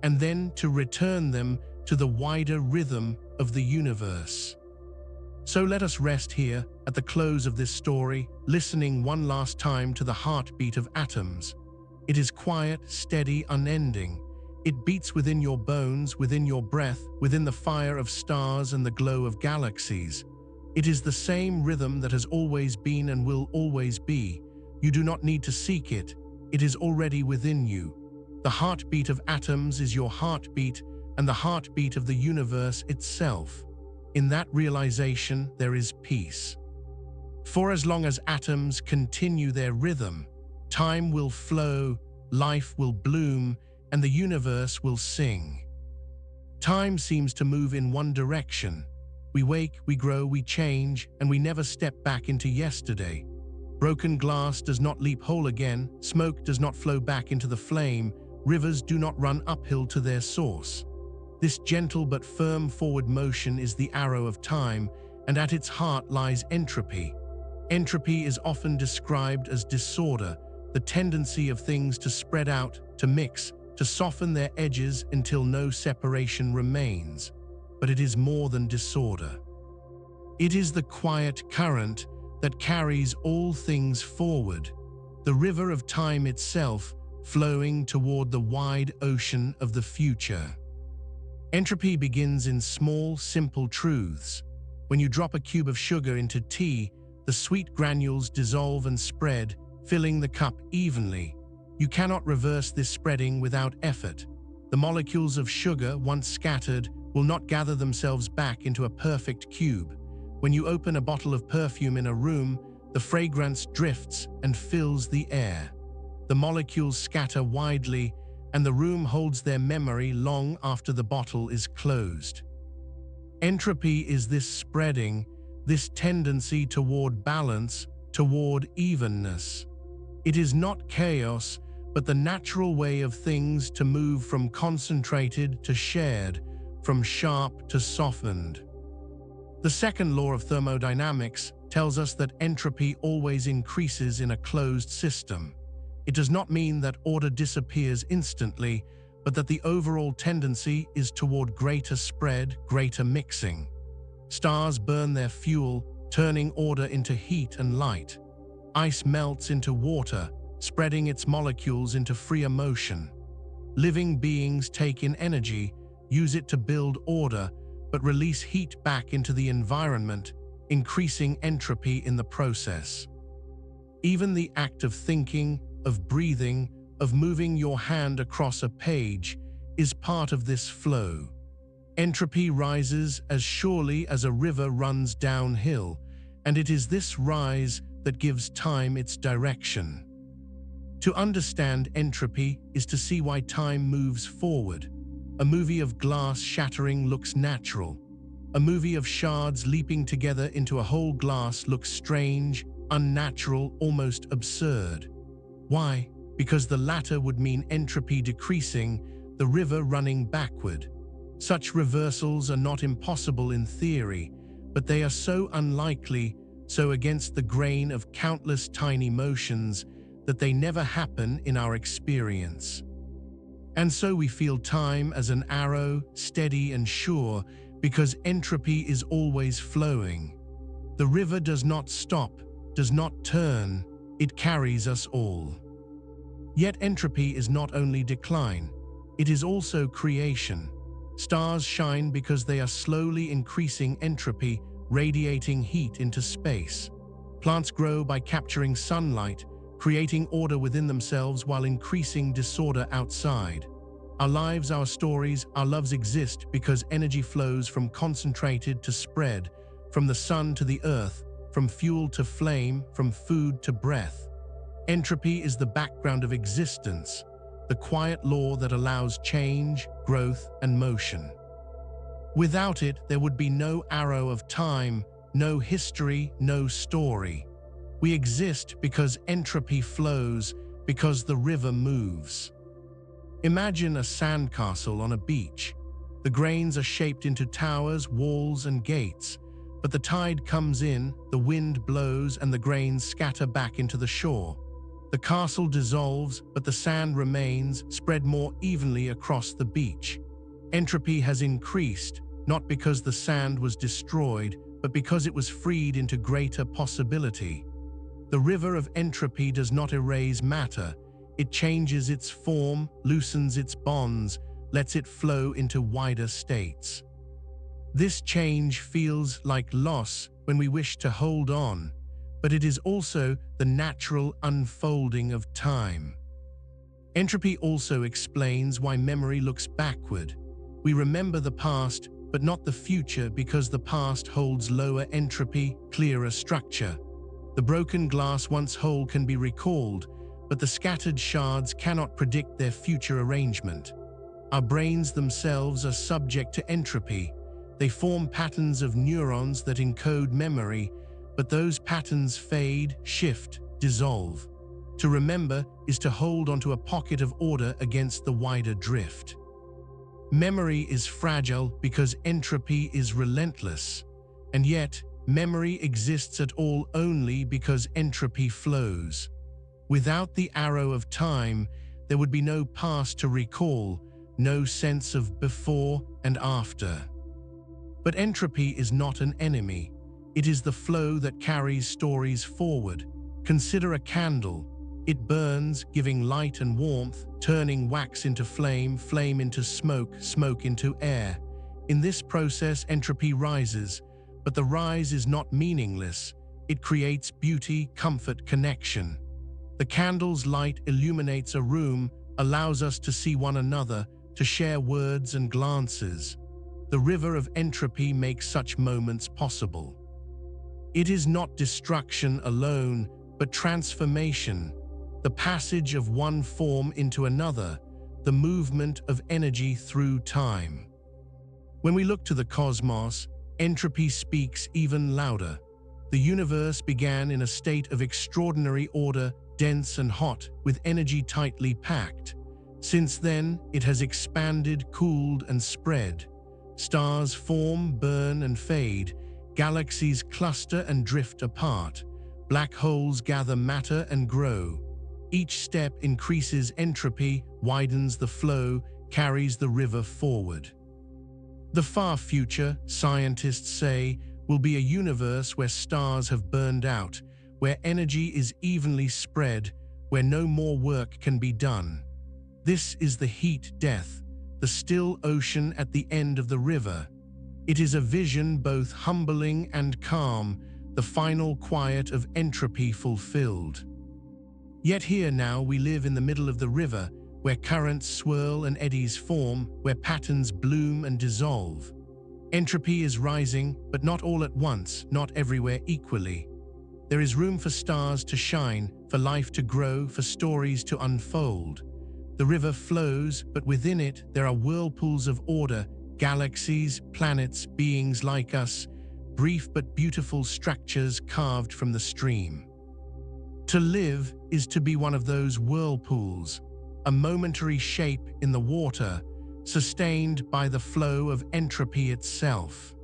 and then to return them to the wider rhythm of the universe. So let us rest here at the close of this story, listening one last time to the heartbeat of atoms. It is quiet, steady, unending. It beats within your bones, within your breath, within the fire of stars and the glow of galaxies. It is the same rhythm that has always been and will always be. You do not need to seek it. It is already within you. The heartbeat of atoms is your heartbeat and the heartbeat of the universe itself. In that realization, there is peace. For as long as atoms continue their rhythm, time will flow, life will bloom, and the universe will sing. Time seems to move in one direction. We wake, we grow, we change, and we never step back into yesterday. Broken glass does not leap whole again, smoke does not flow back into the flame, rivers do not run uphill to their source. This gentle but firm forward motion is the arrow of time, and at its heart lies entropy. Entropy is often described as disorder, the tendency of things to spread out, to mix, to soften their edges until no separation remains. But it is more than disorder. It is the quiet current that carries all things forward, the river of time itself flowing toward the wide ocean of the future. Entropy begins in small, simple truths. When you drop a cube of sugar into tea, the sweet granules dissolve and spread, filling the cup evenly. You cannot reverse this spreading without effort. The molecules of sugar, once scattered, will not gather themselves back into a perfect cube. When you open a bottle of perfume in a room, the fragrance drifts and fills the air. The molecules scatter widely, and the room holds their memory long after the bottle is closed. Entropy is this spreading, this tendency toward balance, toward evenness. It is not chaos, but the natural way of things to move from concentrated to shared, from sharp to softened. The second law of thermodynamics tells us that entropy always increases in a closed system. It does not mean that order disappears instantly, but that the overall tendency is toward greater spread, greater mixing. Stars burn their fuel, turning order into heat and light. Ice melts into water, spreading its molecules into freer motion. Living beings take in energy, use it to build order, but release heat back into the environment, increasing entropy in the process. Even the act of thinking, of breathing, of moving your hand across a page is part of this flow. Entropy rises as surely as a river runs downhill, and it is this rise that gives time its direction. To understand entropy is to see why time moves forward. A movie of glass shattering looks natural. A movie of shards leaping together into a whole glass looks strange, unnatural, almost absurd. Why? Because the latter would mean entropy decreasing, the river running backward. Such reversals are not impossible in theory, but they are so unlikely, so against the grain of countless tiny motions, that they never happen in our experience. And so we feel time as an arrow, steady and sure, because entropy is always flowing. The river does not stop, does not turn, it carries us all. Yet entropy is not only decline, it is also creation. Stars shine because they are slowly increasing entropy, radiating heat into space. Plants grow by capturing sunlight, creating order within themselves while increasing disorder outside. Our lives, our stories, our loves exist because energy flows from concentrated to spread, from the sun to the earth, from fuel to flame, from food to breath. Entropy is the background of existence, the quiet law that allows change, growth, and motion. Without it, there would be no arrow of time, no history, no story. We exist because entropy flows, because the river moves. Imagine a sandcastle on a beach. The grains are shaped into towers, walls, and gates, but the tide comes in, the wind blows, and the grains scatter back into the shore. The castle dissolves, but the sand remains, spread more evenly across the beach. Entropy has increased, not because the sand was destroyed, but because it was freed into greater possibility. The river of entropy does not erase matter. It changes its form, loosens its bonds, lets it flow into wider states. This change feels like loss when we wish to hold on, but it is also the natural unfolding of time. Entropy also explains why memory looks backward. We remember the past, but not the future, because the past holds lower entropy, clearer structure. The broken glass once whole can be recalled, but the scattered shards cannot predict their future arrangement. Our brains themselves are subject to entropy. They form patterns of neurons that encode memory, but those patterns fade, shift, dissolve. To remember is to hold onto a pocket of order against the wider drift. Memory is fragile because entropy is relentless, and yet memory exists at all only because entropy flows. Without the arrow of time, there would be no past to recall, no sense of before and after. But entropy is not an enemy. It is the flow that carries stories forward. Consider a candle. It burns, giving light and warmth, turning wax into flame, flame into smoke, smoke into air. In this process, entropy rises, but the rise is not meaningless. It creates beauty, comfort, connection. The candle's light illuminates a room, allows us to see one another, to share words and glances. The river of entropy makes such moments possible. It is not destruction alone, but transformation. The passage of one form into another, the movement of energy through time. When we look to the cosmos, entropy speaks even louder. The universe began in a state of extraordinary order, dense and hot, with energy tightly packed. Since then, it has expanded, cooled, and spread. Stars form, burn, and fade. Galaxies cluster and drift apart. Black holes gather matter and grow. Each step increases entropy, widens the flow, carries the river forward. The far future, scientists say, will be a universe where stars have burned out, where energy is evenly spread, where no more work can be done. This is the heat death, the still ocean at the end of the river. It is a vision both humbling and calm, the final quiet of entropy fulfilled. Yet here now we live in the middle of the river, where currents swirl and eddies form, where patterns bloom and dissolve. Entropy is rising, but not all at once, not everywhere equally. There is room for stars to shine, for life to grow, for stories to unfold. The river flows, but within it there are whirlpools of order, galaxies, planets, beings like us, brief but beautiful structures carved from the stream. To live is to be one of those whirlpools, a momentary shape in the water, sustained by the flow of entropy itself.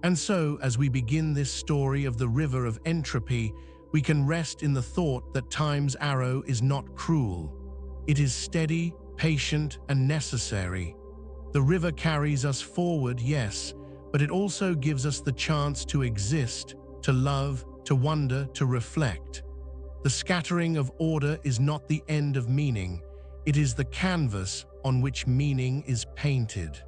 And so, as we begin this story of the river of entropy, we can rest in the thought that time's arrow is not cruel. It is steady, patient, and necessary. The river carries us forward, yes, but it also gives us the chance to exist, to love, to wonder, to reflect. The scattering of order is not the end of meaning. It is the canvas on which meaning is painted.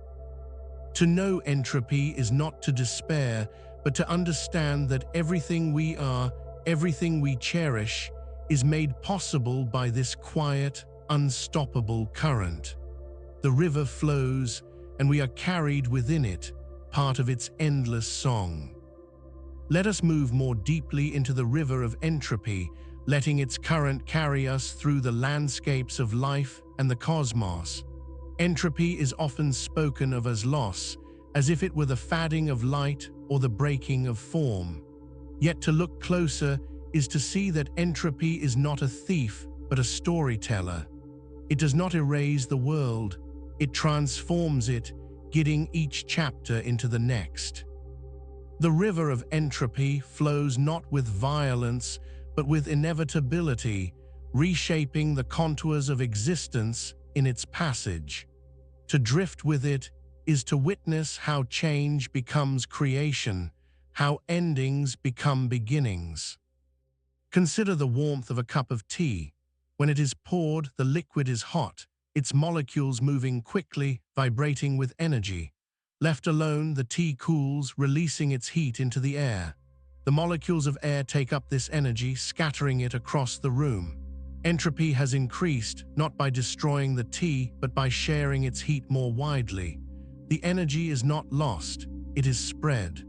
To know entropy is not to despair, but to understand that everything we are, everything we cherish, is made possible by this quiet, unstoppable current. The river flows, and we are carried within it, part of its endless song. Let us move more deeply into the river of entropy, letting its current carry us through the landscapes of life and the cosmos. Entropy is often spoken of as loss, as if it were the fading of light or the breaking of form. Yet to look closer is to see that entropy is not a thief, but a storyteller. It does not erase the world, it transforms it, guiding each chapter into the next. The river of entropy flows not with violence, but with inevitability, reshaping the contours of existence in its passage. To drift with it is to witness how change becomes creation, how endings become beginnings. Consider the warmth of a cup of tea. When it is poured, the liquid is hot, its molecules moving quickly, vibrating with energy. Left alone, the tea cools, releasing its heat into the air. The molecules of air take up this energy, scattering it across the room. Entropy has increased, not by destroying the tea, but by sharing its heat more widely. The energy is not lost, it is spread.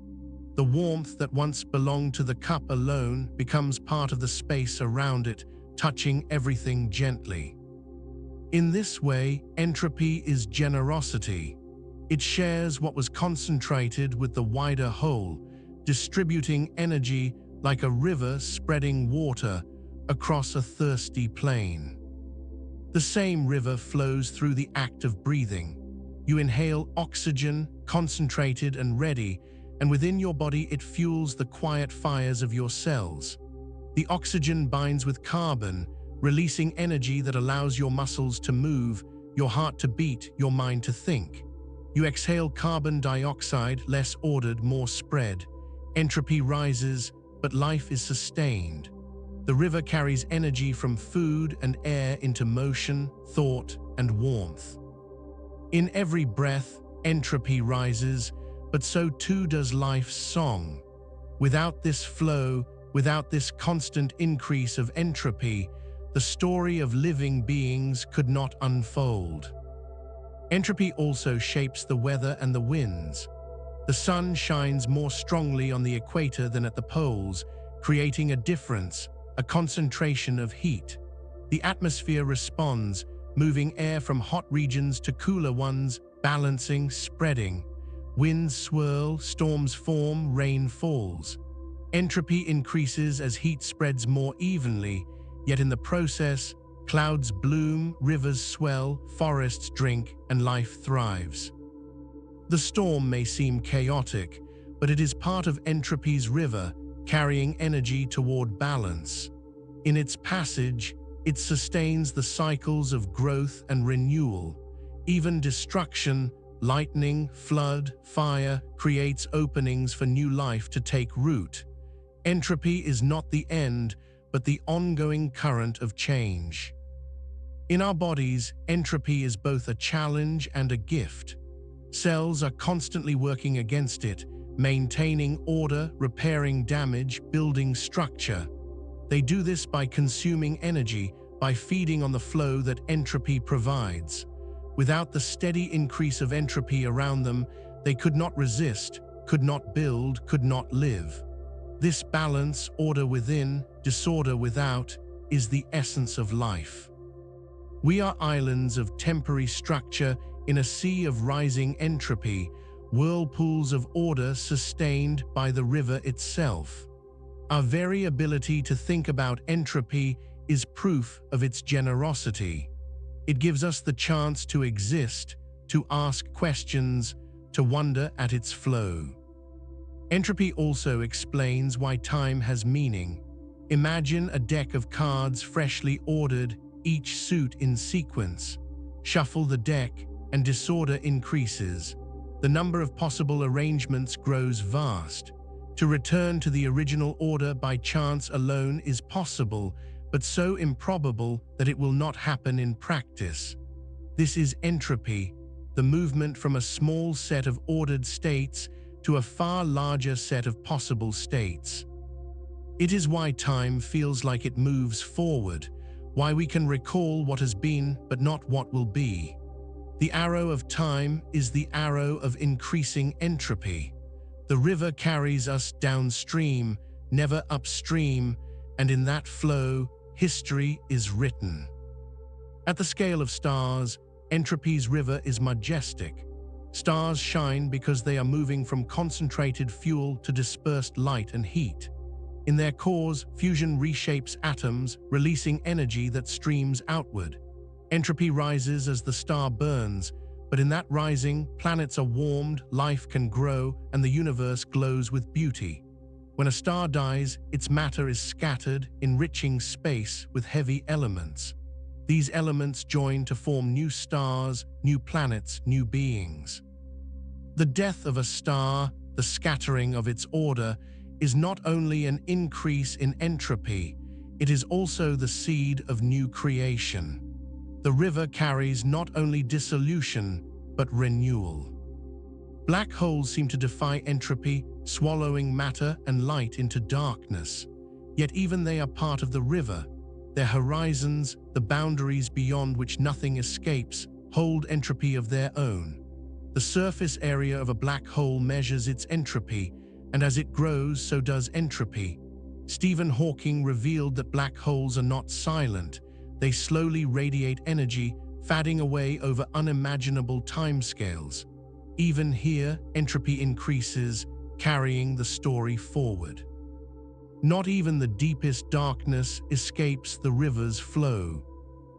The warmth that once belonged to the cup alone becomes part of the space around it, touching everything gently. In this way, entropy is generosity. It shares what was concentrated with the wider whole, distributing energy like a river spreading water across a thirsty plain. The same river flows through the act of breathing. You inhale oxygen, concentrated and ready, and within your body it fuels the quiet fires of your cells. The oxygen binds with carbon, releasing energy that allows your muscles to move, your heart to beat, your mind to think. You exhale carbon dioxide, less ordered, more spread. Entropy rises, but life is sustained. The river carries energy from food and air into motion, thought, and warmth. In every breath, entropy rises, but so too does life's song. Without this flow, without this constant increase of entropy, the story of living beings could not unfold. Entropy also shapes the weather and the winds. The sun shines more strongly on the equator than at the poles, creating a difference, a concentration of heat. The atmosphere responds, moving air from hot regions to cooler ones, balancing, spreading. Winds swirl, storms form, rain falls. Entropy increases as heat spreads more evenly, yet in the process, clouds bloom, rivers swell, forests drink, and life thrives. The storm may seem chaotic, but it is part of entropy's river, carrying energy toward balance. In its passage, it sustains the cycles of growth and renewal. Even destruction, lightning, flood, fire, creates openings for new life to take root. Entropy is not the end, but the ongoing current of change. In our bodies, entropy is both a challenge and a gift. Cells are constantly working against it, maintaining order, repairing damage, building structure. They do this by consuming energy, by feeding on the flow that entropy provides. Without the steady increase of entropy around them, they could not resist, could not build, could not live. This balance, order within, disorder without, is the essence of life. We are islands of temporary structure in a sea of rising entropy, whirlpools of order sustained by the river itself. Our very ability to think about entropy is proof of its generosity. It gives us the chance to exist, to ask questions, to wonder at its flow. Entropy also explains why time has meaning. Imagine a deck of cards freshly ordered, each suit in sequence. Shuffle the deck, and disorder increases. The number of possible arrangements grows vast. To return to the original order by chance alone is possible, but so improbable that it will not happen in practice. This is entropy, the movement from a small set of ordered states to a far larger set of possible states. It is why time feels like it moves forward, why we can recall what has been but not what will be. The arrow of time is the arrow of increasing entropy. The river carries us downstream, never upstream, and in that flow, history is written. At the scale of stars, entropy's river is majestic. Stars shine because they are moving from concentrated fuel to dispersed light and heat. In their cores, fusion reshapes atoms, releasing energy that streams outward. Entropy rises as the star burns, but in that rising, planets are warmed, life can grow, and the universe glows with beauty. When a star dies, its matter is scattered, enriching space with heavy elements. These elements join to form new stars, new planets, new beings. The death of a star, the scattering of its order, is not only an increase in entropy, it is also the seed of new creation. The river carries not only dissolution, but renewal. Black holes seem to defy entropy, swallowing matter and light into darkness. Yet even they are part of the river. Their horizons, the boundaries beyond which nothing escapes, hold entropy of their own. The surface area of a black hole measures its entropy, and as it grows, so does entropy. Stephen Hawking revealed that black holes are not silent. They slowly radiate energy, fading away over unimaginable timescales. Even here, entropy increases, carrying the story forward. Not even the deepest darkness escapes the river's flow.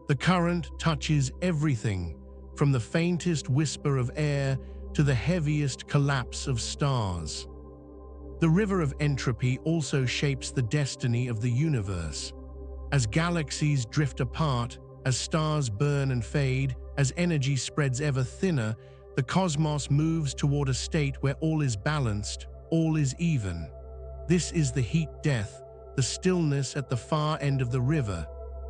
The current touches everything, from the faintest whisper of air to the heaviest collapse of stars. The river of entropy also shapes the destiny of the universe. As galaxies drift apart, as stars burn and fade, as energy spreads ever thinner, the cosmos moves toward a state where all is balanced, all is even. This is the heat death, the stillness at the far end of the river.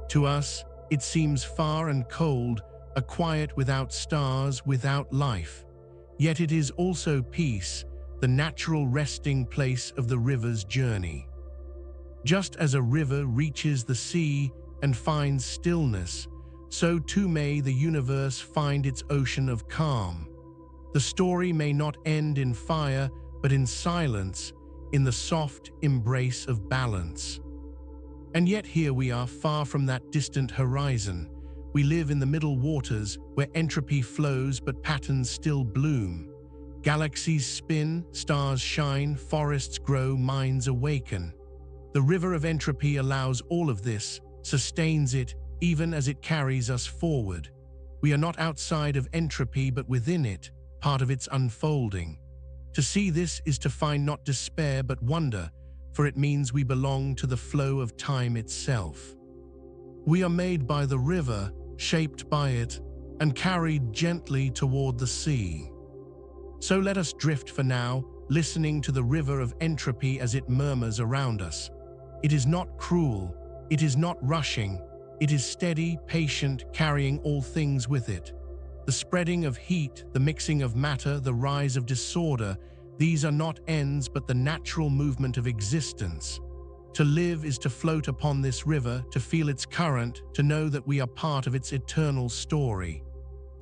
To us, it seems far and cold, a quiet without stars, without life. Yet it is also peace, the natural resting place of the river's journey. Just as a river reaches the sea and finds stillness, so too may the universe find its ocean of calm. The story may not end in fire, but in silence, in the soft embrace of balance. And yet here we are, far from that distant horizon. We live in the middle waters, where entropy flows but patterns still bloom. Galaxies spin, stars shine, forests grow, minds awaken. The river of entropy allows all of this, sustains it, even as it carries us forward. We are not outside of entropy but within it, part of its unfolding. To see this is to find not despair but wonder, for it means we belong to the flow of time itself. We are made by the river, shaped by it, and carried gently toward the sea. So let us drift for now, listening to the river of entropy as it murmurs around us. It is not cruel, it is not rushing, it is steady, patient, carrying all things with it. The spreading of heat, the mixing of matter, the rise of disorder, these are not ends but the natural movement of existence. To live is to float upon this river, to feel its current, to know that we are part of its eternal story.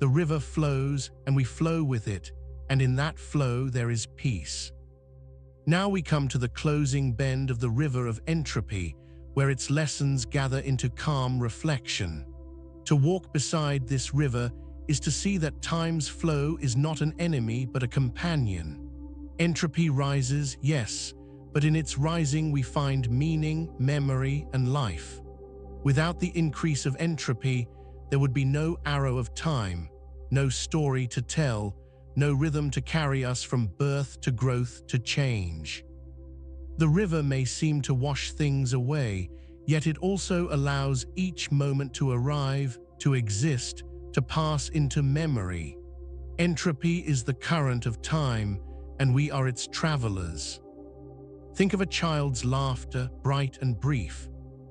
The river flows, and we flow with it, and in that flow there is peace. Now we come to the closing bend of the river of entropy, where its lessons gather into calm reflection. To walk beside this river is to see that time's flow is not an enemy but a companion. Entropy rises, yes, but in its rising we find meaning, memory, and life. Without the increase of entropy, there would be no arrow of time, no story to tell, no rhythm to carry us from birth to growth to change. The river may seem to wash things away, yet it also allows each moment to arrive, to exist, to pass into memory. Entropy is the current of time, and we are its travelers. Think of a child's laughter, bright and brief.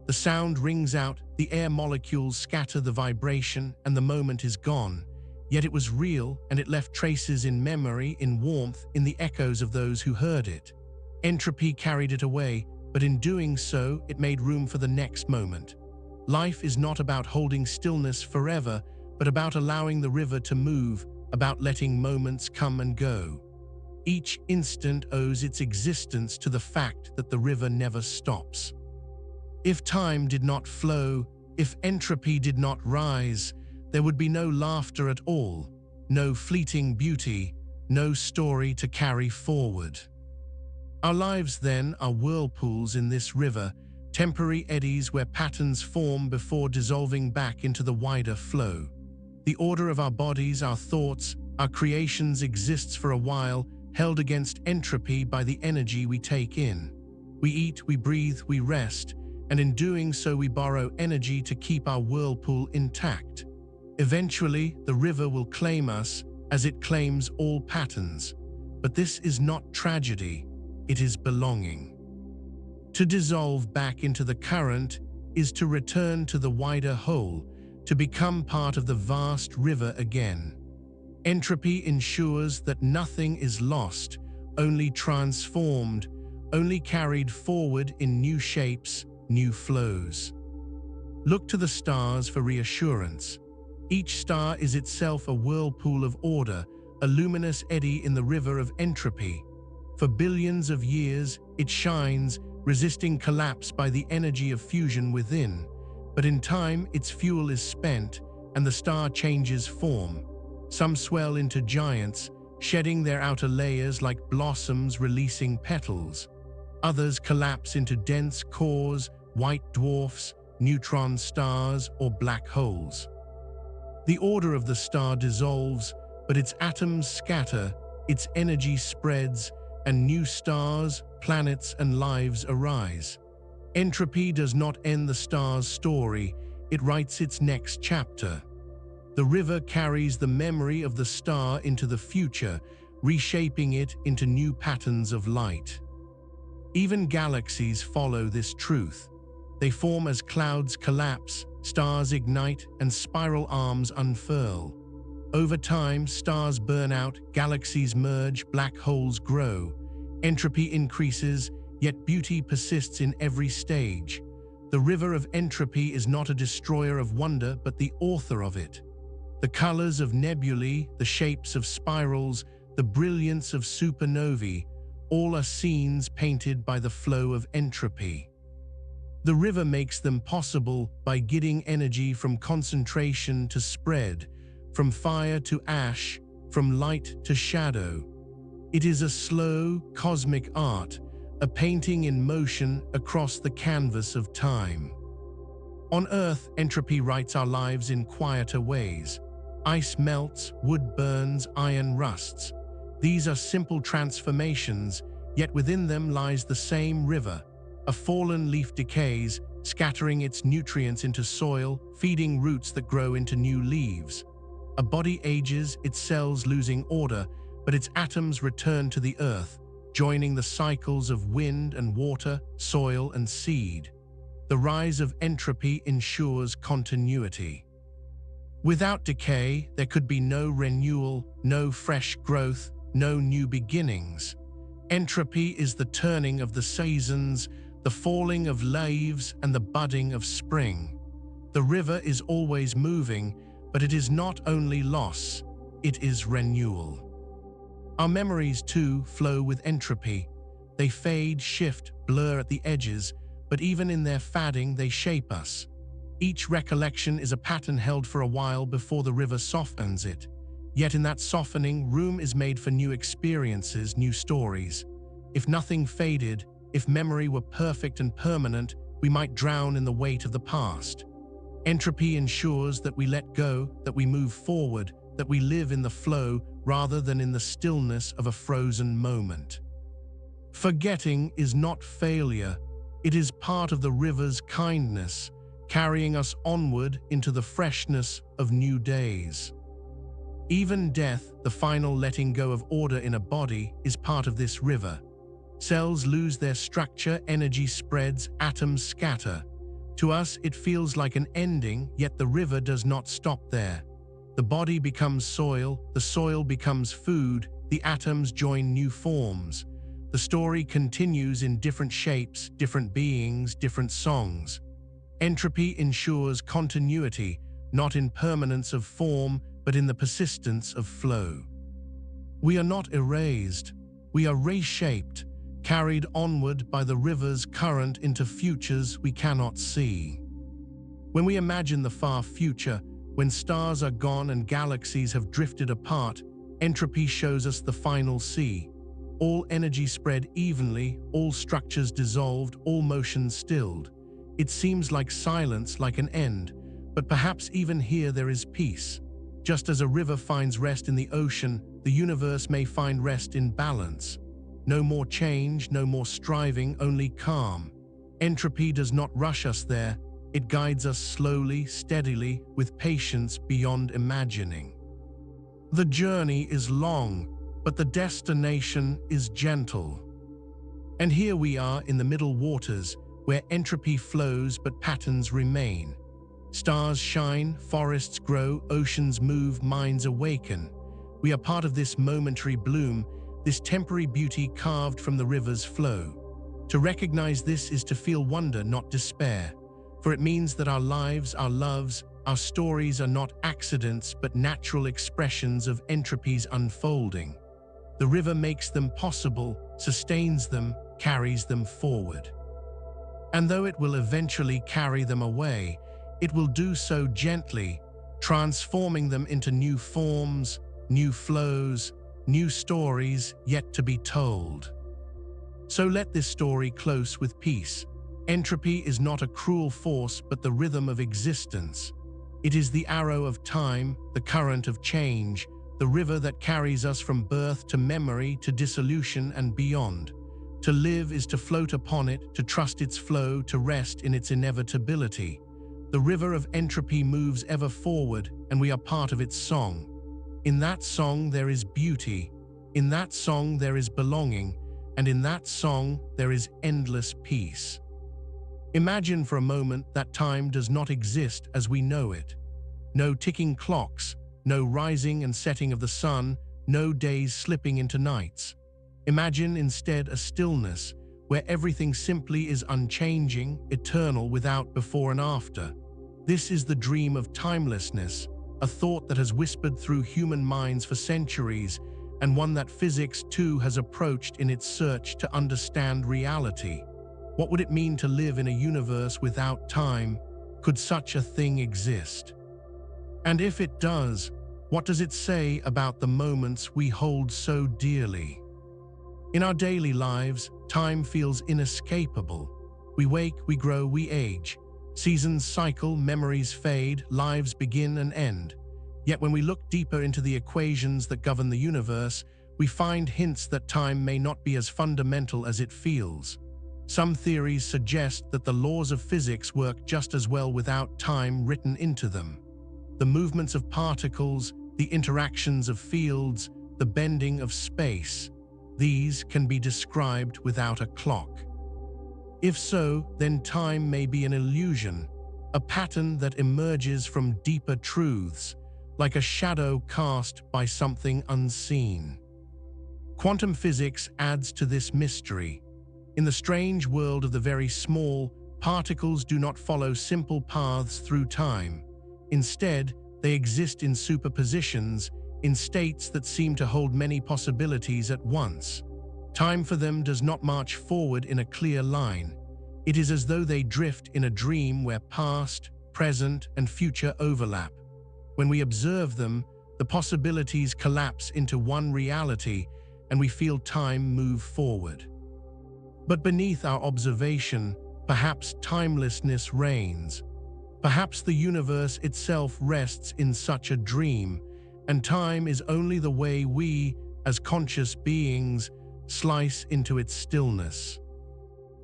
The sound rings out, the air molecules scatter the vibration, and the moment is gone. Yet it was real, and it left traces in memory, in warmth, in the echoes of those who heard it. Entropy carried it away, but in doing so, it made room for the next moment. Life is not about holding stillness forever, but about allowing the river to move, about letting moments come and go. Each instant owes its existence to the fact that the river never stops. If time did not flow, if entropy did not rise, there would be no laughter at all, no fleeting beauty, no story to carry forward. Our lives, then, are whirlpools in this river, temporary eddies where patterns form before dissolving back into the wider flow. The order of our bodies, our thoughts, our creations exists for a while, held against entropy by the energy we take in. We eat, we breathe, we rest, and in doing so we borrow energy to keep our whirlpool intact. Eventually, the river will claim us, as it claims all patterns. But this is not tragedy, it is belonging. To dissolve back into the current is to return to the wider whole, to become part of the vast river again. Entropy ensures that nothing is lost, only transformed, only carried forward in new shapes, new flows. Look to the stars for reassurance. Each star is itself a whirlpool of order, a luminous eddy in the river of entropy. For billions of years, it shines, resisting collapse by the energy of fusion within. But in time, its fuel is spent, and the star changes form. Some swell into giants, shedding their outer layers like blossoms releasing petals. Others collapse into dense cores, white dwarfs, neutron stars, or black holes. The order of the star dissolves, but its atoms scatter, its energy spreads, and new stars, planets, and lives arise. Entropy does not end the star's story, it writes its next chapter. The river carries the memory of the star into the future, reshaping it into new patterns of light. Even galaxies follow this truth. They form as clouds collapse, stars ignite, and spiral arms unfurl. Over time, stars burn out, galaxies merge, black holes grow. Entropy increases, yet beauty persists in every stage. The river of entropy is not a destroyer of wonder, but the author of it. The colors of nebulae, the shapes of spirals, the brilliance of supernovae, all are scenes painted by the flow of entropy. The river makes them possible by getting energy from concentration to spread, from fire to ash, from light to shadow. It is a slow, cosmic art, a painting in motion across the canvas of time. On Earth, entropy writes our lives in quieter ways. Ice melts, wood burns, iron rusts. These are simple transformations, yet within them lies the same river. A fallen leaf decays, scattering its nutrients into soil, feeding roots that grow into new leaves. A body ages, its cells losing order, but its atoms return to the earth, joining the cycles of wind and water, soil and seed. The rise of entropy ensures continuity. Without decay, there could be no renewal, no fresh growth, no new beginnings. Entropy is the turning of the seasons, the falling of leaves, and the budding of spring. The river is always moving, but it is not only loss, it is renewal. Our memories, too, flow with entropy. They fade, shift, blur at the edges, but even in their fading, they shape us. Each recollection is a pattern held for a while before the river softens it. Yet in that softening, room is made for new experiences, new stories. If nothing faded, if memory were perfect and permanent, we might drown in the weight of the past. Entropy ensures that we let go, that we move forward, that we live in the flow rather than in the stillness of a frozen moment. Forgetting is not failure, it is part of the river's kindness, carrying us onward into the freshness of new days. Even death, the final letting go of order in a body, is part of this river. Cells lose their structure, energy spreads, atoms scatter. To us, it feels like an ending, yet the river does not stop there. The body becomes soil, the soil becomes food, the atoms join new forms. The story continues in different shapes, different beings, different songs. Entropy ensures continuity, not in permanence of form, but in the persistence of flow. We are not erased. We are reshaped, carried onward by the river's current into futures we cannot see. When we imagine the far future, when stars are gone and galaxies have drifted apart, entropy shows us the final sea. All energy spread evenly, all structures dissolved, all motion stilled. It seems like silence, like an end, but perhaps even here there is peace. Just as a river finds rest in the ocean, the universe may find rest in balance. No more change, no more striving, only calm. Entropy does not rush us there. It guides us slowly, steadily, with patience beyond imagining. The journey is long, but the destination is gentle. And here we are in the middle waters, where entropy flows but patterns remain. Stars shine, forests grow, oceans move, minds awaken. We are part of this momentary bloom, this temporary beauty carved from the river's flow. To recognize this is to feel wonder, not despair. For it means that our lives, our loves, our stories are not accidents but natural expressions of entropy's unfolding. The river makes them possible, sustains them, carries them forward. And though it will eventually carry them away, it will do so gently, transforming them into new forms, new flows, new stories yet to be told. So let this story close with peace. Entropy is not a cruel force but the rhythm of existence. It is the arrow of time, the current of change, the river that carries us from birth to memory to dissolution and beyond. To live is to float upon it, to trust its flow, to rest in its inevitability. The river of entropy moves ever forward, and we are part of its song. In that song there is beauty, in that song there is belonging, and in that song there is endless peace. Imagine for a moment that time does not exist as we know it. No ticking clocks, no rising and setting of the sun, no days slipping into nights. Imagine instead a stillness where everything simply is unchanging, eternal, without before and after. This is the dream of timelessness, a thought that has whispered through human minds for centuries, and one that physics too has approached in its search to understand reality. What would it mean to live in a universe without time? Could such a thing exist? And if it does, what does it say about the moments we hold so dearly? In our daily lives, time feels inescapable. We wake, we grow, we age. Seasons cycle, memories fade, lives begin and end. Yet when we look deeper into the equations that govern the universe, we find hints that time may not be as fundamental as it feels. Some theories suggest that the laws of physics work just as well without time written into them. The movements of particles, the interactions of fields, the bending of space, these can be described without a clock. If so, then time may be an illusion, a pattern that emerges from deeper truths, like a shadow cast by something unseen. Quantum physics adds to this mystery. In the strange world of the very small, particles do not follow simple paths through time. Instead, they exist in superpositions, in states that seem to hold many possibilities at once. Time for them does not march forward in a clear line. It is as though they drift in a dream where past, present, and future overlap. When we observe them, the possibilities collapse into one reality, and we feel time move forward. But beneath our observation, perhaps timelessness reigns. Perhaps the universe itself rests in such a dream, and time is only the way we, as conscious beings, slice into its stillness.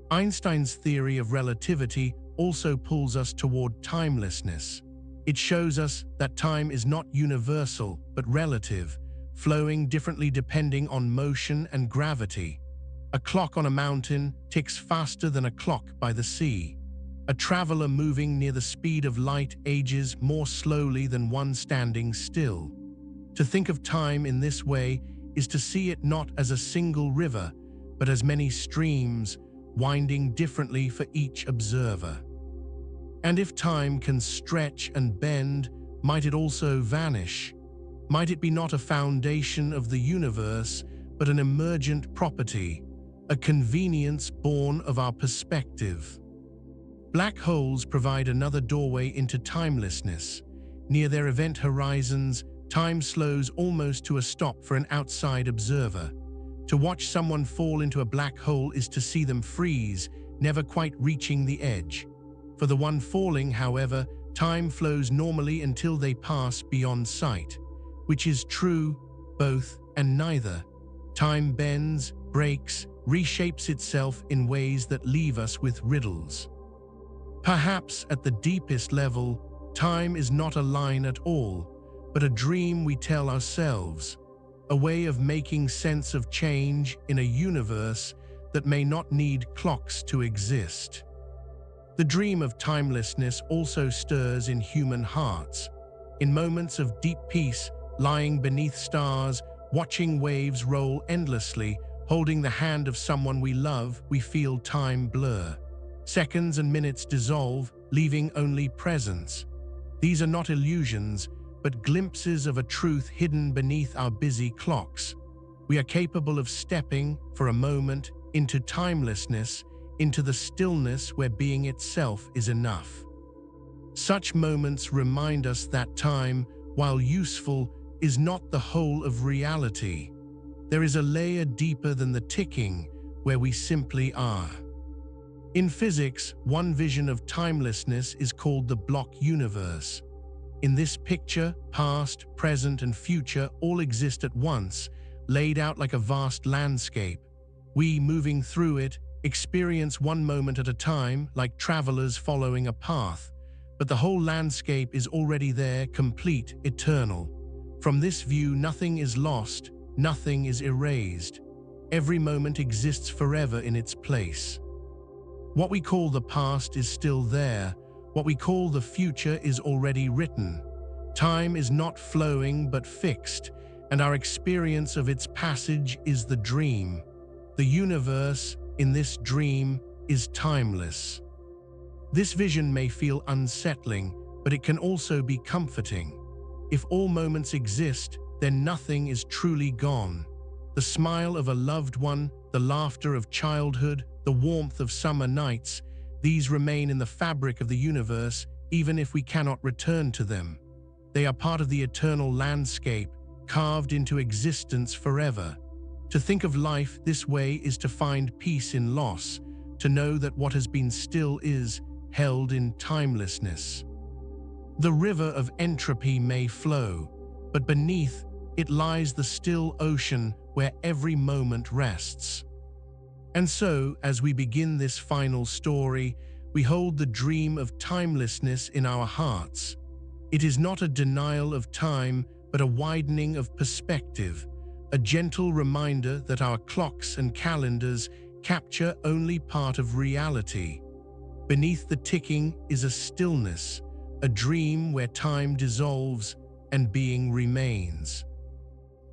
Einstein's theory of relativity also pulls us toward timelessness. It shows us that time is not universal, but relative, flowing differently depending on motion and gravity. A clock on a mountain ticks faster than a clock by the sea. A traveler moving near the speed of light ages more slowly than one standing still. To think of time in this way is to see it not as a single river, but as many streams, winding differently for each observer. And if time can stretch and bend, might it also vanish? Might it be not a foundation of the universe, but an emergent property, a convenience born of our perspective. Black holes provide another doorway into timelessness. Near their event horizons, time slows almost to a stop for an outside observer. To watch someone fall into a black hole is to see them freeze, never quite reaching the edge. For the one falling, however, time flows normally until they pass beyond sight, which is true, both and neither. Time bends, breaks, reshapes itself in ways that leave us with riddles. Perhaps at the deepest level, time is not a line at all, but a dream we tell ourselves, a way of making sense of change in a universe that may not need clocks to exist. The dream of timelessness also stirs in human hearts. In moments of deep peace, lying beneath stars, watching waves roll endlessly, holding the hand of someone we love, we feel time blur. Seconds and minutes dissolve, leaving only presence. These are not illusions, but glimpses of a truth hidden beneath our busy clocks. We are capable of stepping, for a moment, into timelessness, into the stillness where being itself is enough. Such moments remind us that time, while useful, is not the whole of reality. There is a layer deeper than the ticking, where we simply are. In physics, one vision of timelessness is called the block universe. In this picture, past, present, and future all exist at once, laid out like a vast landscape. We, moving through it, experience one moment at a time, like travelers following a path. But the whole landscape is already there, complete, eternal. From this view, nothing is lost, nothing is erased. Every moment exists forever in its place. What we call the past is still there. What we call the future is already written. Time is not flowing but fixed, and our experience of its passage is the dream. The universe, in this dream, is timeless. This vision may feel unsettling, but it can also be comforting. If all moments exist, then nothing is truly gone. The smile of a loved one, the laughter of childhood, the warmth of summer nights, these remain in the fabric of the universe, even if we cannot return to them. They are part of the eternal landscape, carved into existence forever. To think of life this way is to find peace in loss, to know that what has been still is held in timelessness. The river of entropy may flow, but beneath it lies the still ocean where every moment rests. And so, as we begin this final story, we hold the dream of timelessness in our hearts. It is not a denial of time, but a widening of perspective, a gentle reminder that our clocks and calendars capture only part of reality. Beneath the ticking is a stillness, a dream where time dissolves and being remains.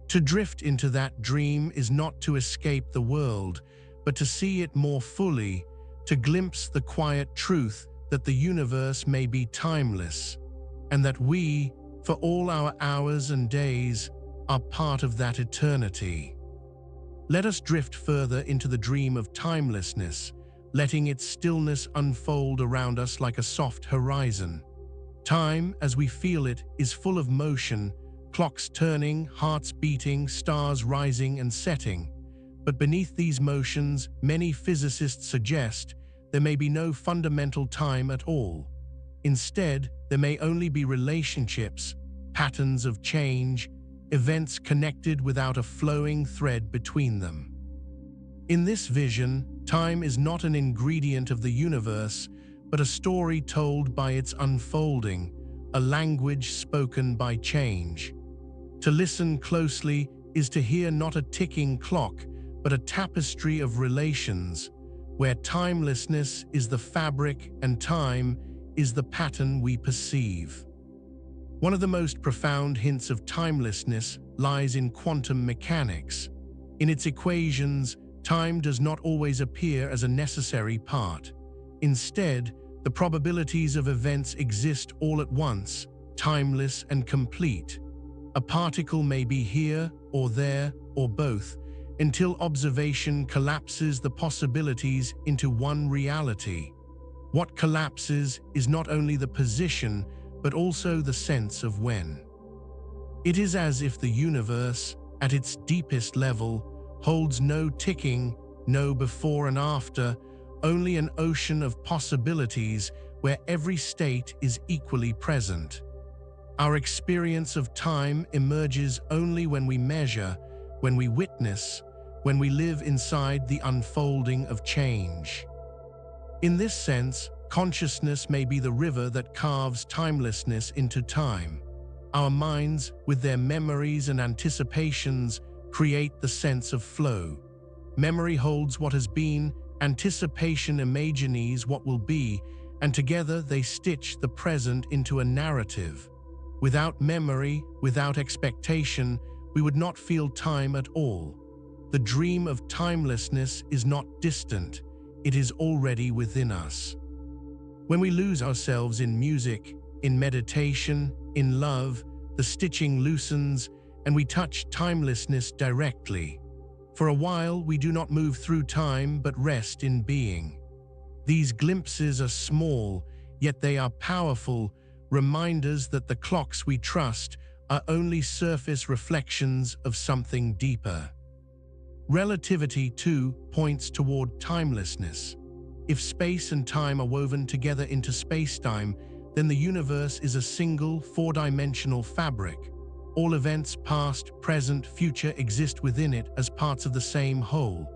To drift into that dream is not to escape the world, but to see it more fully, to glimpse the quiet truth that the universe may be timeless, and that we, for all our hours and days, are part of that eternity. Let us drift further into the dream of timelessness, letting its stillness unfold around us like a soft horizon. Time, as we feel it, is full of motion, clocks turning, hearts beating, stars rising and setting. But beneath these motions, many physicists suggest there may be no fundamental time at all. Instead, there may only be relationships, patterns of change, events connected without a flowing thread between them. In this vision, time is not an ingredient of the universe, but a story told by its unfolding, a language spoken by change. To listen closely is to hear not a ticking clock, but a tapestry of relations, where timelessness is the fabric and time is the pattern we perceive. One of the most profound hints of timelessness lies in quantum mechanics. In its equations, time does not always appear as a necessary part. Instead, the probabilities of events exist all at once, timeless and complete. A particle may be here or there or both, until observation collapses the possibilities into one reality. What collapses is not only the position, but also the sense of when. It is as if the universe, at its deepest level, holds no ticking, no before and after, only an ocean of possibilities where every state is equally present. Our experience of time emerges only when we measure, when we witness, when we live inside the unfolding of change. In this sense, consciousness may be the river that carves timelessness into time. Our minds, with their memories and anticipations, create the sense of flow. Memory holds what has been, anticipation imagines what will be, and together they stitch the present into a narrative. Without memory, without expectation, we would not feel time at all. The dream of timelessness is not distant, it is already within us. When we lose ourselves in music, in meditation, in love, the stitching loosens and we touch timelessness directly. For a while, we do not move through time but rest in being. These glimpses are small, yet they are powerful, reminders that the clocks we trust are only surface reflections of something deeper. Relativity, too, points toward timelessness. If space and time are woven together into space-time, then the universe is a single, four-dimensional fabric. All events, past, present, future, exist within it as parts of the same whole.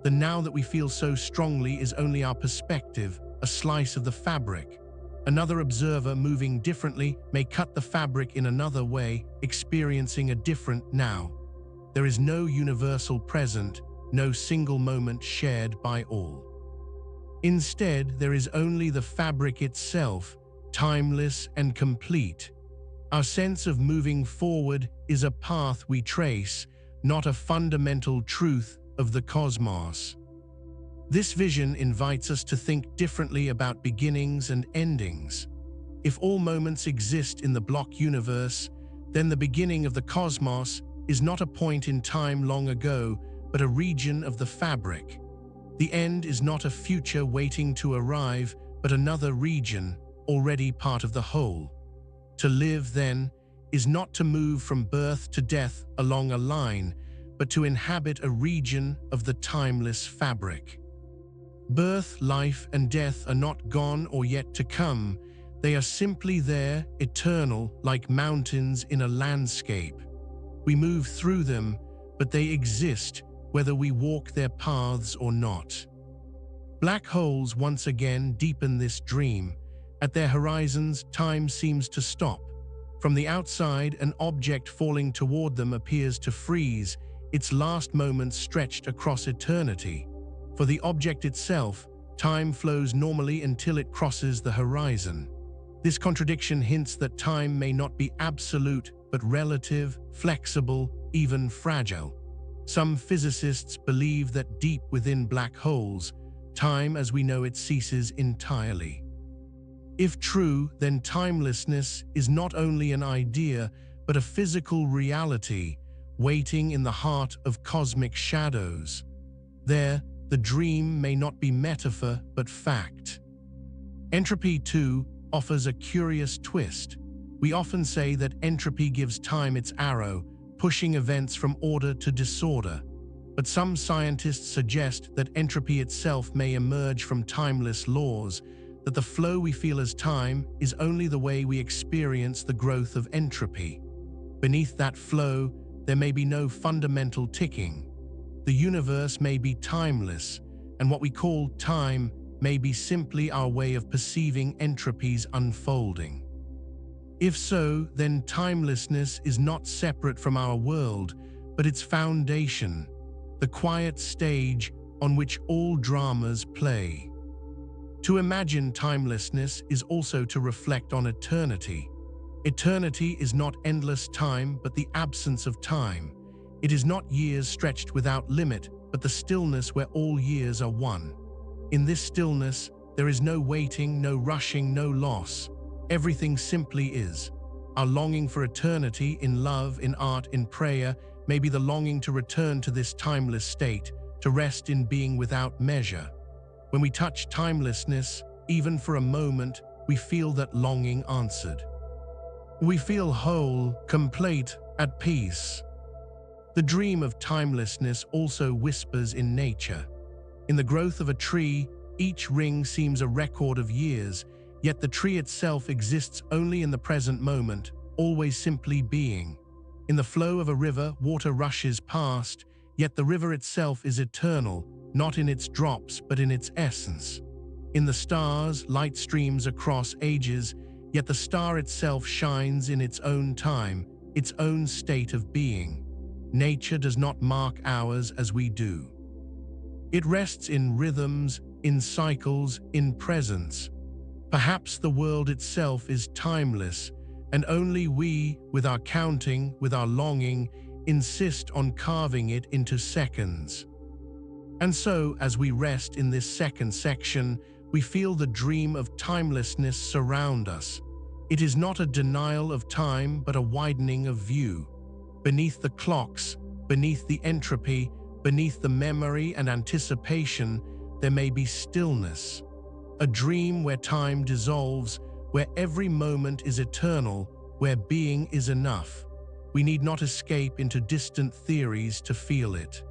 The now that we feel so strongly is only our perspective, a slice of the fabric. Another observer moving differently may cut the fabric in another way, experiencing a different now. There is no universal present, no single moment shared by all. Instead, there is only the fabric itself, timeless and complete. Our sense of moving forward is a path we trace, not a fundamental truth of the cosmos. This vision invites us to think differently about beginnings and endings. If all moments exist in the block universe, then the beginning of the cosmos is not a point in time long ago, but a region of the fabric. The end is not a future waiting to arrive, but another region, already part of the whole. To live, then, is not to move from birth to death along a line, but to inhabit a region of the timeless fabric. Birth, life, and death are not gone or yet to come. They are simply there, eternal, like mountains in a landscape. We move through them, but they exist, whether we walk their paths or not. Black holes once again deepen this dream. At their horizons, time seems to stop. From the outside, an object falling toward them appears to freeze, its last moments stretched across eternity. For the object itself, time flows normally until it crosses the horizon. This contradiction hints that time may not be absolute, but relative, flexible, even fragile. Some physicists believe that deep within black holes, time as we know it ceases entirely. If true, then timelessness is not only an idea, but a physical reality, waiting in the heart of cosmic shadows. There, the dream may not be metaphor, but fact. Entropy, too, offers a curious twist. We often say that entropy gives time its arrow, pushing events from order to disorder. But some scientists suggest that entropy itself may emerge from timeless laws, that the flow we feel as time is only the way we experience the growth of entropy. Beneath that flow, there may be no fundamental ticking. The universe may be timeless, and what we call time may be simply our way of perceiving entropy's unfolding. If so, then timelessness is not separate from our world, but its foundation, the quiet stage on which all dramas play. To imagine timelessness is also to reflect on eternity. Eternity is not endless time, but the absence of time. It is not years stretched without limit, but the stillness where all years are one. In this stillness, there is no waiting, no rushing, no loss. Everything simply is. Our longing for eternity in love, in art, in prayer, may be the longing to return to this timeless state, to rest in being without measure. When we touch timelessness, even for a moment, we feel that longing answered. We feel whole, complete, at peace. The dream of timelessness also whispers in nature. In the growth of a tree, each ring seems a record of years, yet the tree itself exists only in the present moment, always simply being. In the flow of a river, water rushes past, yet the river itself is eternal, not in its drops but in its essence. In the stars, light streams across ages, yet the star itself shines in its own time, its own state of being. Nature does not mark hours as we do. It rests in rhythms, in cycles, in presence. Perhaps the world itself is timeless, and only we, with our counting, with our longing, insist on carving it into seconds. And so, as we rest in this second section, we feel the dream of timelessness surround us. It is not a denial of time, but a widening of view. Beneath the clocks, beneath the entropy, beneath the memory and anticipation, there may be stillness. A dream where time dissolves, where every moment is eternal, where being is enough. We need not escape into distant theories to feel it.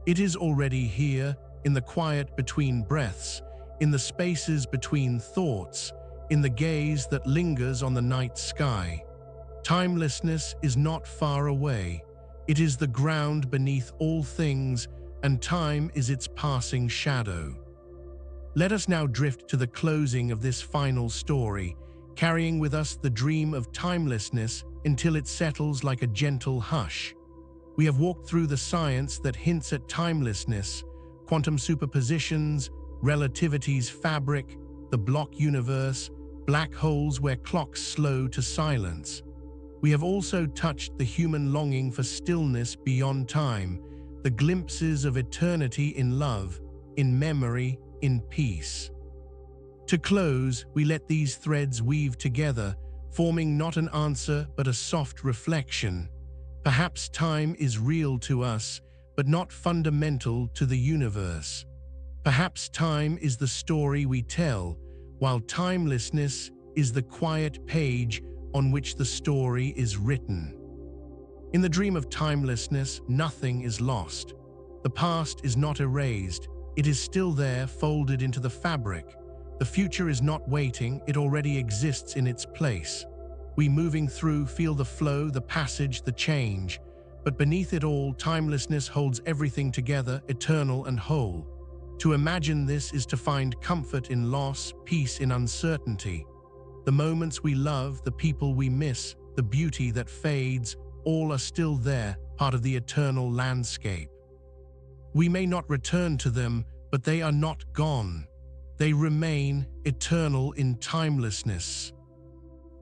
It is already here, in the quiet between breaths, in the spaces between thoughts, in the gaze that lingers on the night sky. Timelessness is not far away. It is the ground beneath all things, and time is its passing shadow. Let us now drift to the closing of this final story, carrying with us the dream of timelessness until it settles like a gentle hush. We have walked through the science that hints at timelessness, quantum superpositions, relativity's fabric, the block universe, black holes where clocks slow to silence. We have also touched the human longing for stillness beyond time, the glimpses of eternity in love, in memory, in peace. To close, we let these threads weave together, forming not an answer but a soft reflection. Perhaps time is real to us, but not fundamental to the universe. Perhaps time is the story we tell, while timelessness is the quiet page on which the story is written. In the dream of timelessness, nothing is lost. The past is not erased. It is still there, folded into the fabric. The future is not waiting, it already exists in its place. We moving through feel the flow, the passage, the change. But beneath it all, timelessness holds everything together, eternal and whole. To imagine this is to find comfort in loss, peace in uncertainty. The moments we love, the people we miss, the beauty that fades, all are still there, part of the eternal landscape. We may not return to them, but they are not gone. They remain eternal in timelessness.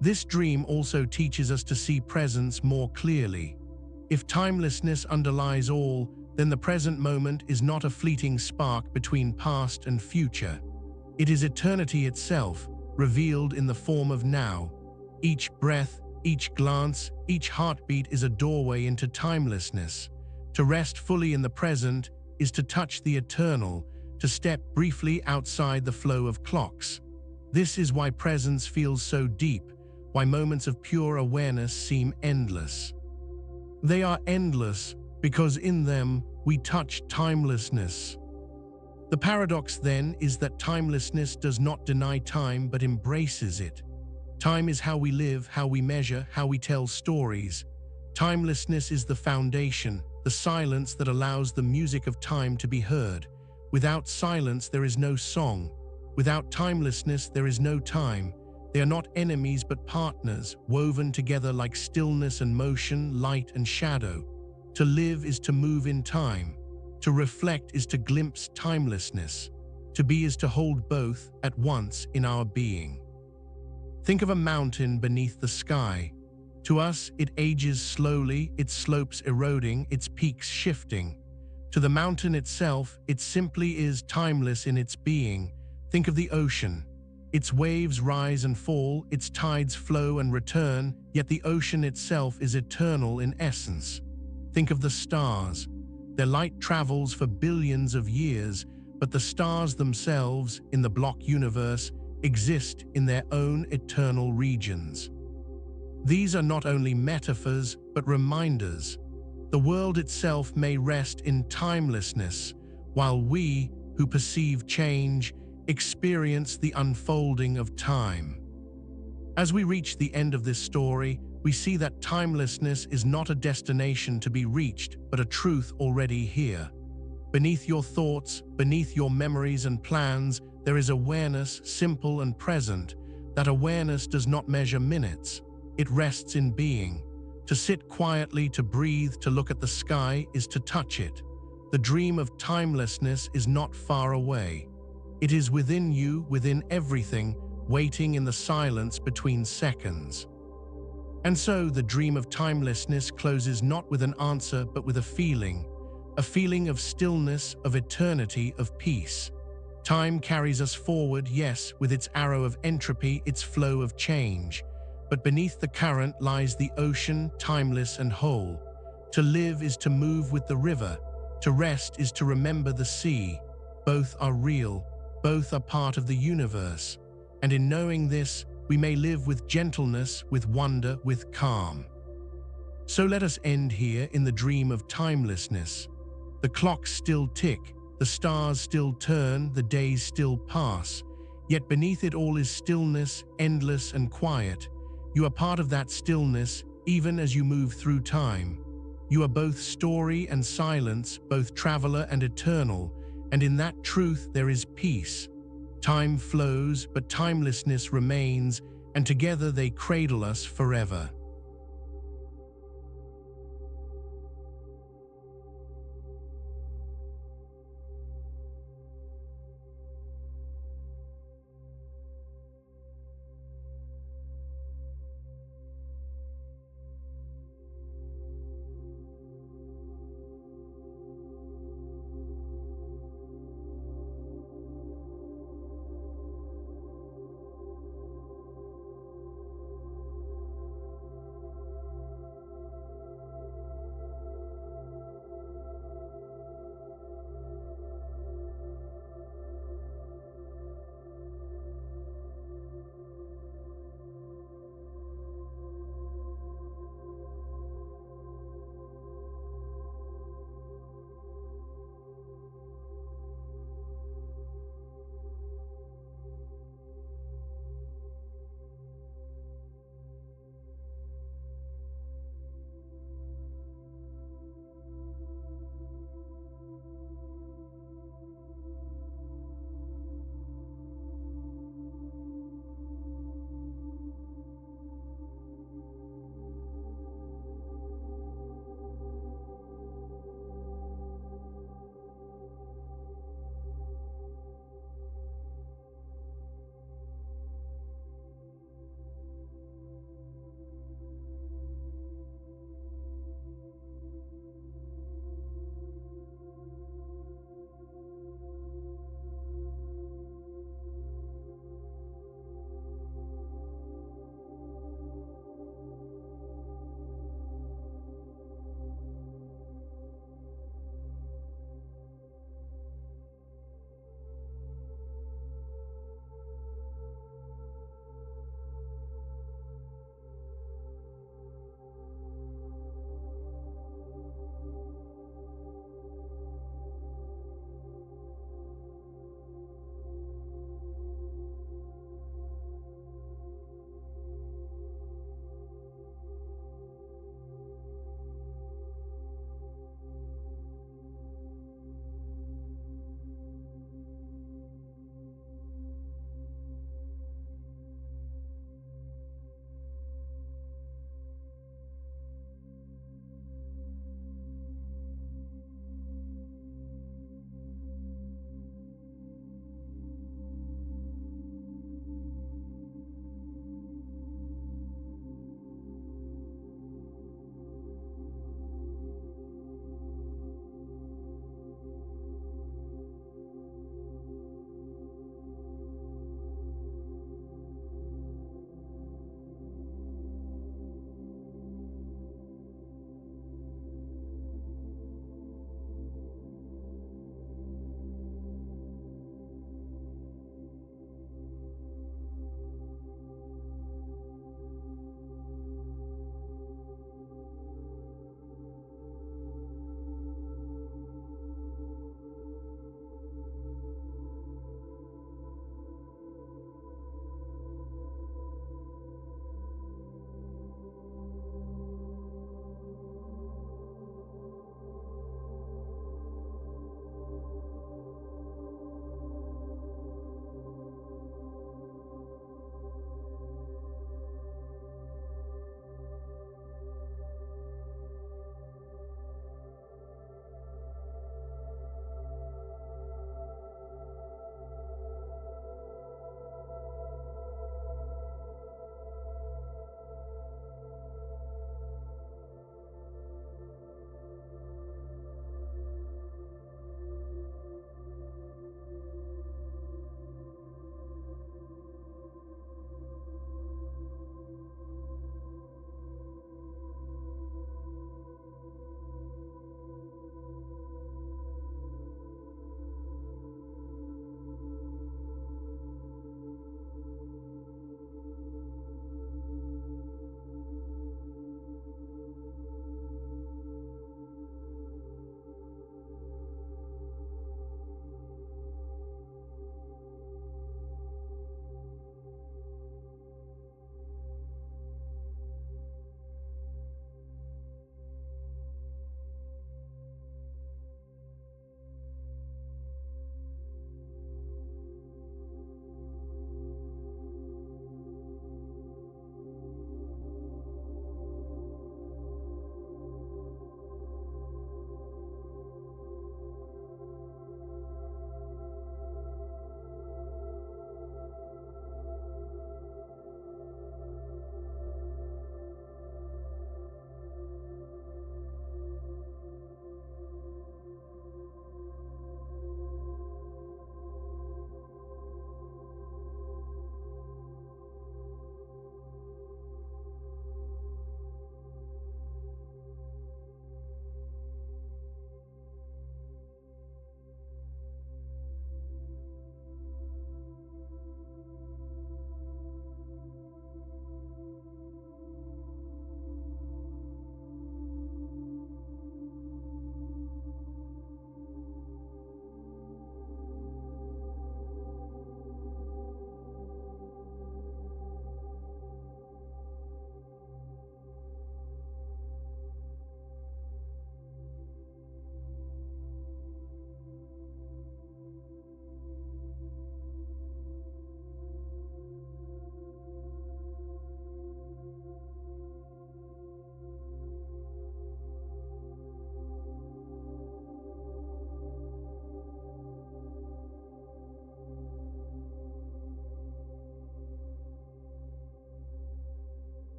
This dream also teaches us to see presence more clearly. If timelessness underlies all, then the present moment is not a fleeting spark between past and future. It is eternity itself, revealed in the form of now. Each breath, each glance, each heartbeat is a doorway into timelessness. To rest fully in the present is to touch the eternal, to step briefly outside the flow of clocks. This is why presence feels so deep, why moments of pure awareness seem endless. They are endless because in them we touch timelessness. The paradox then is that timelessness does not deny time but embraces it. Time is how we live, how we measure, how we tell stories. Timelessness is the foundation, the silence that allows the music of time to be heard. Without silence, there is no song. Without timelessness, there is no time. They are not enemies but partners, woven together like stillness and motion, light and shadow. To live is to move in time. To reflect is to glimpse timelessness. To be is to hold both at once in our being. Think of a mountain beneath the sky. To us, it ages slowly, its slopes eroding, its peaks shifting. To the mountain itself, it simply is timeless in its being. Think of the ocean. Its waves rise and fall, its tides flow and return, yet the ocean itself is eternal in essence. Think of the stars. Their light travels for billions of years, but the stars themselves, in the block universe, exist in their own eternal regions. These are not only metaphors, but reminders. The world itself may rest in timelessness, while we, who perceive change, experience the unfolding of time. As we reach the end of this story, we see that timelessness is not a destination to be reached, but a truth already here. Beneath your thoughts, beneath your memories and plans, there is awareness, simple and present. That awareness does not measure minutes. It rests in being. To sit quietly, to breathe, to look at the sky is to touch it. The dream of timelessness is not far away. It is within you, within everything, waiting in the silence between seconds. And so the dream of timelessness closes not with an answer, but with a feeling of stillness, of eternity, of peace. Time carries us forward, yes, with its arrow of entropy, its flow of change. But beneath the current lies the ocean, timeless and whole. To live is to move with the river. To rest is to remember the sea. Both are real. Both are part of the universe. And in knowing this, we may live with gentleness, with wonder, with calm. So let us end here in the dream of timelessness. The clocks still tick, the stars still turn, the days still pass. Yet beneath it all is stillness, endless and quiet. You are part of that stillness, even as you move through time. You are both story and silence, both traveler and eternal, and in that truth there is peace. Time flows, but timelessness remains, and together they cradle us forever.